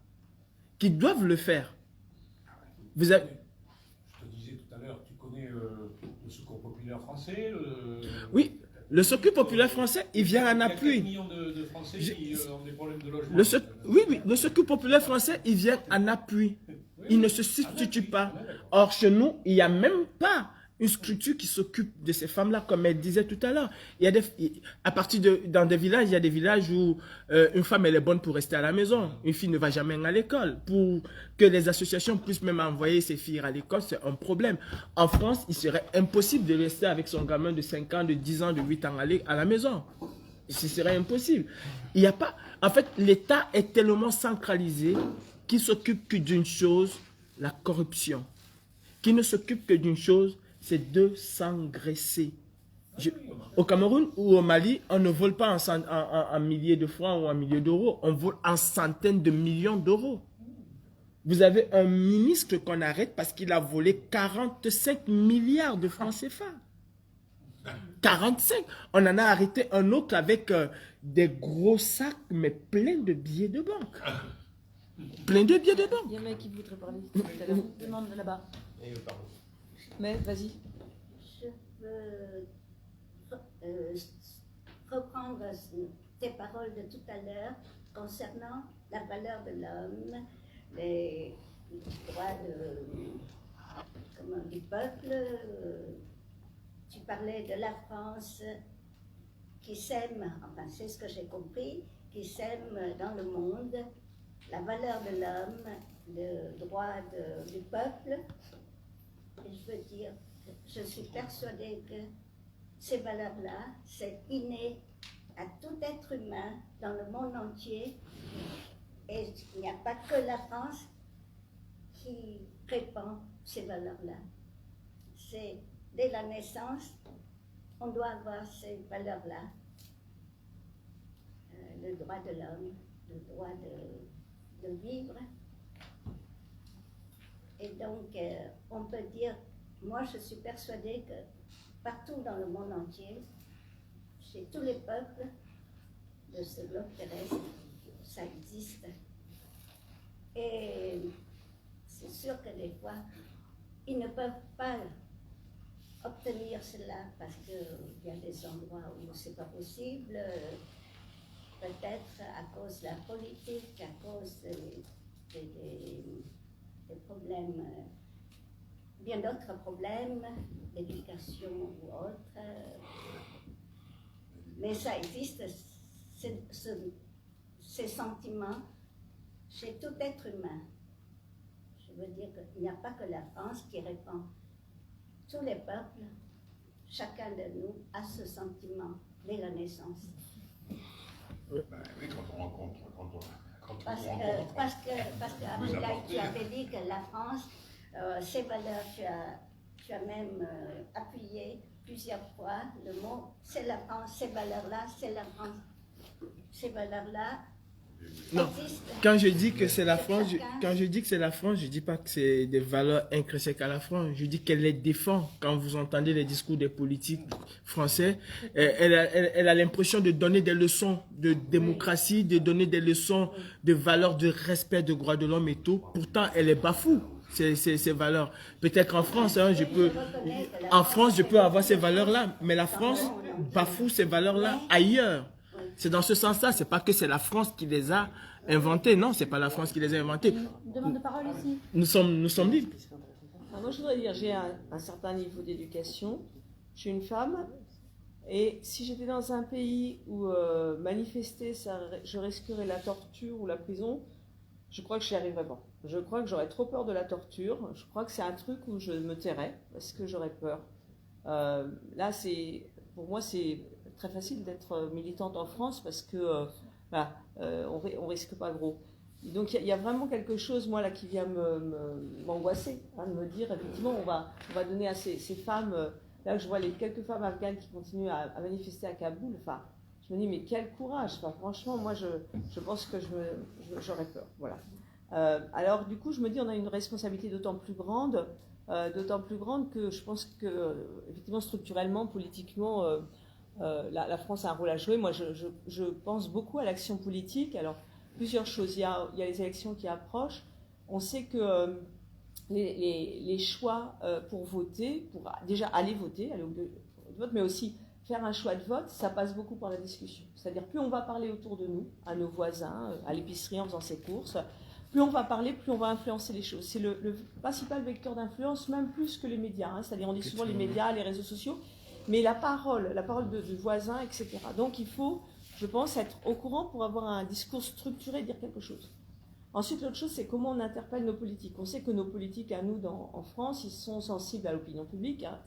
qui doivent le faire. Vous avez... Je te disais tout à l'heure, tu connais le Secours populaire français Oui. Le Secours populaire français, il vient en appui. Il y a 4 millions de Français qui ont des problèmes de logement. Oui, le Secours populaire français, il vient en appui. Il ne se substitue pas. Or, chez nous, il n'y a même pas une structure qui s'occupe de ces femmes-là, comme elle disait tout à l'heure. Dans des villages, il y a des villages où une femme, elle est bonne pour rester à la maison. Une fille ne va jamais à l'école. Pour que les associations puissent même envoyer ses filles à l'école, c'est un problème. En France, il serait impossible de rester avec son gamin de 5 ans, de 10 ans, de 8 ans à la maison. Ce serait impossible. Il n'y a pas... En fait, l'État est tellement centralisé qu'il s'occupe que d'une chose, la corruption. Qui ne s'occupe que d'une chose, c'est de s'engraisser. Au Cameroun ou au Mali, on ne vole pas en milliers de francs ou en milliers d'euros, on vole en centaines de millions d'euros. Vous avez un ministre qu'on arrête parce qu'il a volé 45 milliards de francs CFA. 45. On en a arrêté un autre avec des gros sacs, mais pleins de billets de banque. Plein de billets de banque. Il y a un mec qui voudrait parler tout à l'heure. Demande là-bas. Mais vas-y. Je veux reprendre tes paroles de tout à l'heure concernant la valeur de l'homme, les droits du peuple. Tu parlais de la France qui sème, enfin c'est ce que j'ai compris, qui sème dans le monde la valeur de l'homme, le droit du peuple. Et je veux dire, je suis persuadée que ces valeurs-là, c'est inné à tout être humain dans le monde entier. Et il n'y a pas que la France qui répand ces valeurs-là. C'est dès la naissance, on doit avoir ces valeurs-là. Le droit de l'homme, le droit de vivre. Et donc, on peut dire, moi je suis persuadée que partout dans le monde entier, chez tous les peuples de ce globe terrestre, ça existe. Et c'est sûr que des fois, ils ne peuvent pas obtenir cela parce qu'il y a des endroits où ce n'est pas possible, peut-être à cause de la politique, à cause des problèmes, bien d'autres problèmes, d'éducation ou autres. Mais ça existe, ces sentiments, chez tout être humain. Je veux dire qu'il n'y a pas que la France qui répand. Tous les peuples, chacun de nous a ce sentiment dès la naissance. Oui, quand on rencontre. Parce que Abdoulaye, tu avais dit que la France, ses valeurs, tu as même appuyé plusieurs fois le mot, c'est la France, ces valeurs-là, c'est la France. Ces valeurs-là. Non, quand je dis que c'est la France, je dis pas que c'est des valeurs intrinsèques à la France. Je dis qu'elle les défend. Quand vous entendez les discours des politiques français, elle a l'impression de donner des leçons de démocratie, de donner des leçons de valeurs, de respect des droits de l'homme et tout. Pourtant, elle les bafoue. Ces valeurs. Peut-être en France, hein, je peux avoir ces valeurs-là, mais la France bafoue ces valeurs-là ailleurs. C'est dans ce sens-là, c'est pas que c'est la France qui les a inventées, non, c'est pas la France qui les a inventées. Demande de parole ici. Nous sommes libres. Alors moi, je voudrais dire, j'ai un certain niveau d'éducation, je suis une femme, et si j'étais dans un pays où manifester, je risquerais la torture ou la prison, je crois que je n'y arriverais pas. Je crois que j'aurais trop peur de la torture, je crois que c'est un truc où je me tairais, parce que j'aurais peur. Là, pour moi, c'est très facile d'être militante en France parce que on risque pas gros. Et donc il y a vraiment quelque chose moi là qui vient m'angoisser, de me dire effectivement on va donner à ces femmes là que je vois les quelques femmes afghanes qui continuent à manifester à Kaboul. Enfin, je me dis mais quel courage. Enfin, franchement moi je pense que j'aurais peur. Voilà. Alors du coup je me dis on a une responsabilité d'autant plus grande que je pense que effectivement structurellement, politiquement. La France a un rôle à jouer. Moi, je pense beaucoup à l'action politique. Alors, plusieurs choses. Il y a les élections qui approchent. On sait que les choix pour voter, pour déjà aller voter, aller au vote, mais aussi faire un choix de vote, ça passe beaucoup par la discussion. C'est-à-dire, plus on va parler autour de nous, à nos voisins, à l'épicerie en faisant ses courses, plus on va parler, plus on va influencer les choses. C'est le principal vecteur d'influence, même plus que les médias. Hein. C'est-à-dire, on dit souvent les médias, les réseaux sociaux. Mais la parole du voisin, etc. Donc il faut, je pense, être au courant pour avoir un discours structuré et dire quelque chose. Ensuite, l'autre chose, c'est comment on interpelle nos politiques. On sait que nos politiques, à nous, en France, ils sont sensibles à l'opinion publique. Hein.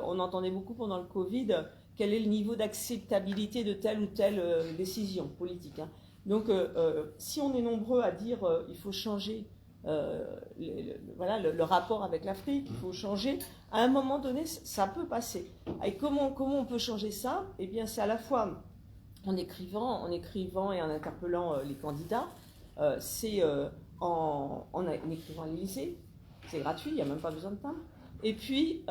On entendait beaucoup pendant le Covid quel est le niveau d'acceptabilité de telle ou telle décision politique. Hein. Donc, si on est nombreux à dire il faut changer le rapport avec l'Afrique, il faut changer. À un moment donné, ça peut passer. Et comment on peut changer ça? Eh bien, c'est à la fois en écrivant et en interpellant les candidats, c'est en écrivant à l'Élysée, c'est gratuit, il n'y a même pas besoin de timbre. Et puis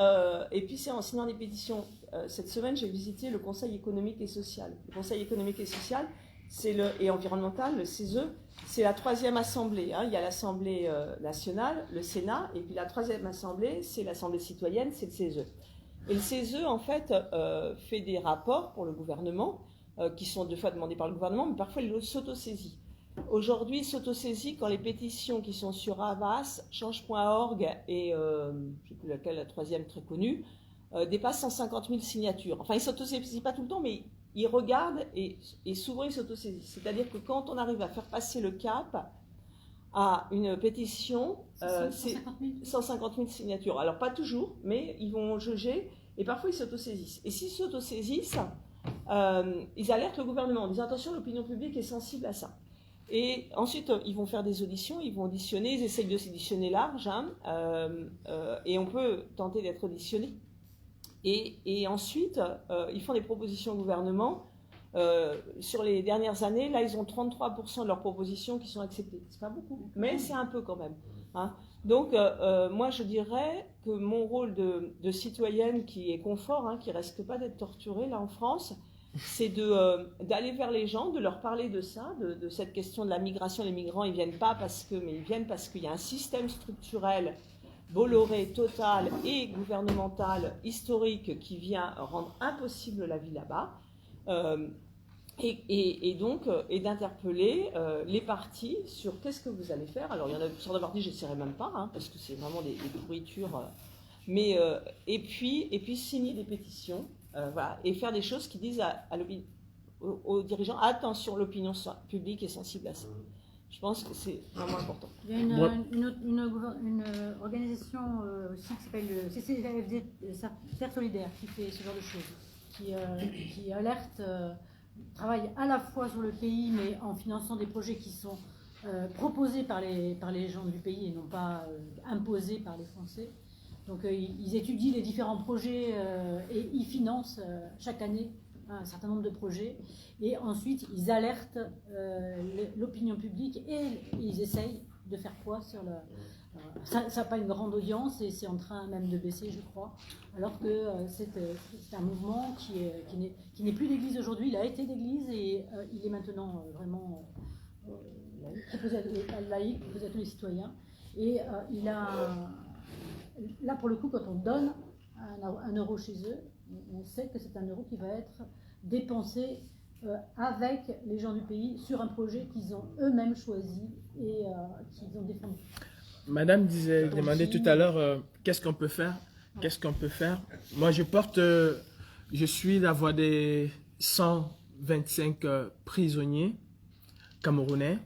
c'est en signant des pétitions. Cette semaine, j'ai visité le Conseil économique et social. Le Conseil économique et social, et environnemental, le CESE, c'est la 3e assemblée. Hein. Il y a l'Assemblée nationale, le Sénat, et puis la 3e assemblée, c'est l'Assemblée citoyenne, c'est le CESE. Et le CESE, en fait, fait des rapports pour le gouvernement, qui sont 2 fois demandés par le gouvernement, mais parfois il s'autosaisit. Aujourd'hui, il s'autosaisit quand les pétitions qui sont sur Havas, change.org et, je ne sais plus laquelle, la 3e très connue, dépassent 150 000 signatures. Enfin, il ne s'autosaisit pas tout le temps, mais il regarde et souvent il s'autosaisit. C'est-à-dire que quand on arrive à faire passer le cap à une pétition, c'est 150 000 signatures. Alors pas toujours, mais ils vont juger et parfois ils s'autosaisissent. Et s'ils s'autosaisissent, ils alertent le gouvernement en disant attention, l'opinion publique est sensible à ça. Et ensuite, ils vont faire des auditions, ils vont auditionner, ils essayent de s'auditionner large, hein, et on peut tenter d'être auditionné. Et ensuite, ils font des propositions au gouvernement. Sur les dernières années, là, ils ont 33% de leurs propositions qui sont acceptées. C'est pas beaucoup, mais c'est un peu quand même. Hein. Donc, moi, je dirais que mon rôle de citoyenne qui est confort, hein, qui risque pas d'être torturée là en France, c'est d'aller vers les gens, de leur parler de ça, de cette question de la migration. Les migrants, ils viennent pas mais ils viennent parce qu'il y a un système structurel Bolloré, Total et gouvernemental historique qui vient rendre impossible la vie là-bas. Et donc, d'interpeller les partis sur qu'est-ce que vous allez faire. Alors, il y en a sur des partis, je n'essaierai même pas, hein, parce que c'est vraiment des pourritures. Et puis, signer des pétitions, voilà, et faire des choses qui disent aux dirigeants, attention, l'opinion publique est sensible à ça. Je pense que c'est vraiment important. Il y a une organisation aussi qui s'appelle le CCFD, Terre Solidaire, qui fait ce genre de choses, qui alerte, travaille à la fois sur le pays, mais en finançant des projets qui sont proposés par les gens du pays et non pas imposés par les Français. Donc ils étudient les différents projets et ils financent chaque année un certain nombre de projets, et ensuite ils alertent l'opinion publique et ils essayent de faire quoi sur le... Ça n'a pas une grande audience et c'est en train même de baisser, je crois, alors que c'est un mouvement qui n'est plus d'église aujourd'hui. Il a été d'église et il est maintenant vraiment laïque, vous êtes les citoyens, et il a... Là, pour le coup, quand on donne un euro chez eux, on sait que c'est un euro qui va être dépensé avec les gens du pays sur un projet qu'ils ont eux-mêmes choisi et qu'ils ont défendu. Madame demandait tout à l'heure, qu'est-ce qu'on peut faire? Qu'est-ce qu'on peut faire? Moi, je suis la voix des 125 prisonniers camerounais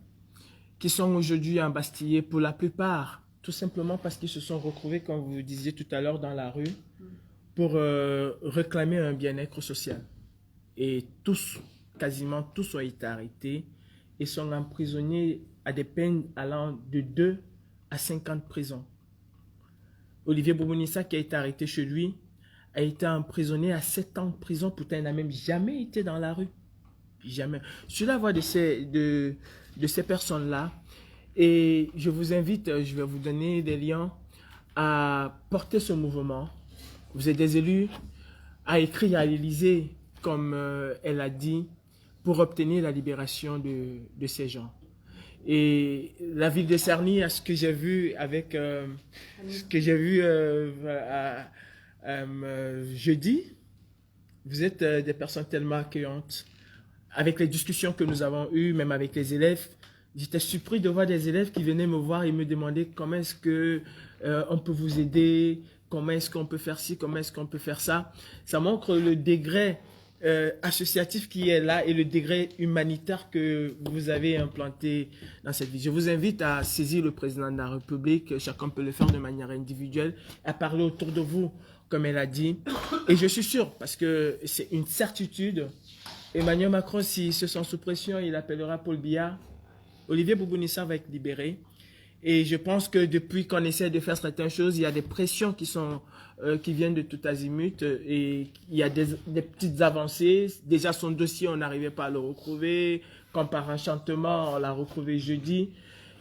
qui sont aujourd'hui embastillés pour la plupart, tout simplement parce qu'ils se sont retrouvés, comme vous disiez tout à l'heure, dans la rue pour réclamer un bien-être social. Et tous, quasiment tous ont été arrêtés et sont emprisonnés à des peines allant de 2 à 5 ans de prison. Olivier Boubounissa, qui a été arrêté chez lui, a été emprisonné à 7 ans de prison. Pourtant, il n'a même jamais été dans la rue. Jamais. Sur la voie de ces personnes-là, et je vous invite, je vais vous donner des liens, à porter ce mouvement. Vous êtes des élus, à écrire à l'Élysée, comme elle a dit, pour obtenir la libération de ces gens. Et la ville de Cerny, à ce que j'ai vu avec jeudi, vous êtes des personnes tellement accueillantes. Avec les discussions que nous avons eues, même avec les élèves, j'étais surpris de voir des élèves qui venaient me voir et me demander comment est-ce que on peut vous aider, comment est-ce qu'on peut faire ci, comment est-ce qu'on peut faire ça. Ça montre le degré associatif qui est là et le degré humanitaire que vous avez implanté dans cette vie. Je vous invite à saisir le président de la République, chacun peut le faire de manière individuelle, à parler autour de vous, comme elle a dit. Et je suis sûr, parce que c'est une certitude, Emmanuel Macron, s'il se sent sous pression, il appellera Paul Biya. Olivier Boubounissa va être libéré. Et je pense que depuis qu'on essaie de faire certaines choses, il y a des pressions qui viennent de tout azimut et il y a des petites avancées. Déjà, son dossier, on n'arrivait pas à le retrouver. Comme par enchantement, on l'a retrouvé jeudi.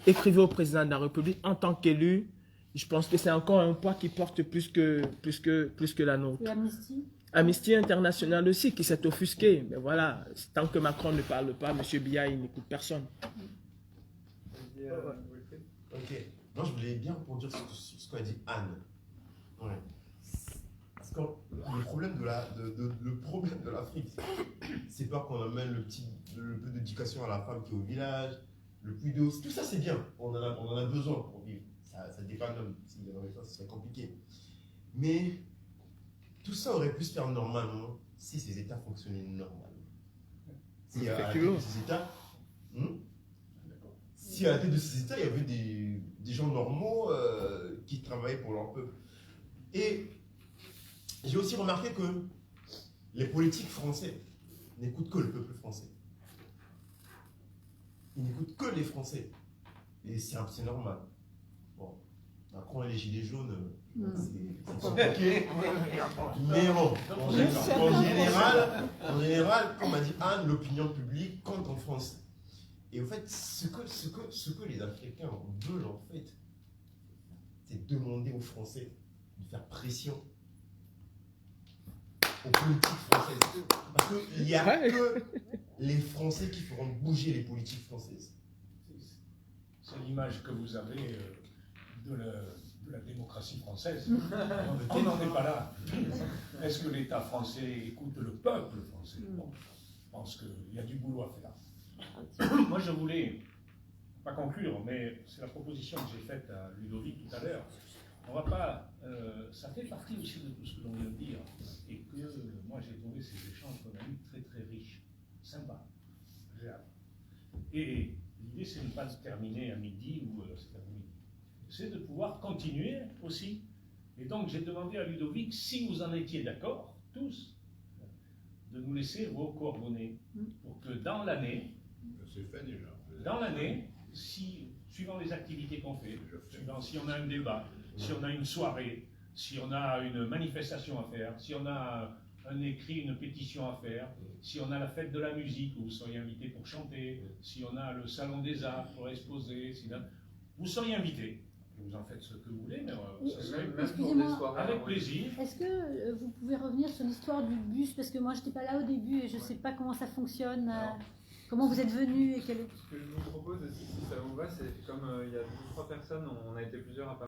Écrivez au président de la République en tant qu'élu. Je pense que c'est encore un poids qui porte plus que la nôtre. Et Amnesty ? Amnesty International aussi, qui s'est offusqué. Mais voilà, tant que Macron ne parle pas, M. Biya, il n'écoute personne. Ok. Moi, je voulais bien rebondir sur ce qu'a dit Anne. Ouais. Parce que le problème de l'Afrique, c'est pas qu'on amène le peu d'éducation à la femme qui est au village, le plus d'eau. Tout ça, c'est bien. On en a besoin pour vivre. Ça dépanne. S'il y avait ça, ce serait compliqué. Mais tout ça aurait pu se faire normalement si ces États fonctionnaient normalement. Si à la tête de ces États, si à la tête de ces États, il y avait des gens normaux qui travaillaient pour leur peuple. Et j'ai aussi remarqué que les politiques français n'écoutent que le peuple français. Ils n'écoutent que les Français. Et c'est normal. Bon, Macron et les Gilets jaunes, c'est compliqué. Mais bon, en général, comme a dit Anne, l'opinion publique compte en France. Et en fait, ce que les Africains veulent, en fait, c'est demander aux Français de faire pression aux politiques françaises. Parce qu'il n'y a que les Français qui feront bouger les politiques françaises. C'est l'image que vous avez de peu la démocratie française. On n'en est pas là. Est-ce que l'État français écoute le peuple français? Bon, je pense qu'il y a du boulot à faire. Moi, je voulais, pas conclure, mais c'est la proposition que j'ai faite à Ludovic tout à l'heure. On va pas, ça fait partie aussi de tout ce que l'on vient de dire, et que moi j'ai trouvé ces échanges qu'on a eu très très riches, sympa, agréable. Et l'idée c'est de ne pas se terminer à midi ou c'est terminé. C'est de pouvoir continuer aussi. Et donc j'ai demandé à Ludovic, si vous en étiez d'accord, tous, de nous laisser vos coordonnées, pour que dans l'année, c'est fait déjà. Dans l'année, si, suivant les activités qu'on fait, suivant si on a un débat, si on a une soirée, si on a une manifestation à faire, si on a un écrit, une pétition à faire, si on a la fête de la musique où vous seriez invité pour chanter, si on a le salon des arts pour exposer, vous seriez invité. Vous en faites ce que vous voulez, mais ça serait même pour des soirées avec plaisir. Est-ce que vous pouvez revenir sur l'histoire du bus? Parce que moi, je n'étais pas là au début et je ne sais pas comment ça fonctionne. Comment vous êtes venu et quel est... Ce que je vous propose, si ça vous va, c'est comme il y a 2 ou 3 personnes, on a été plusieurs à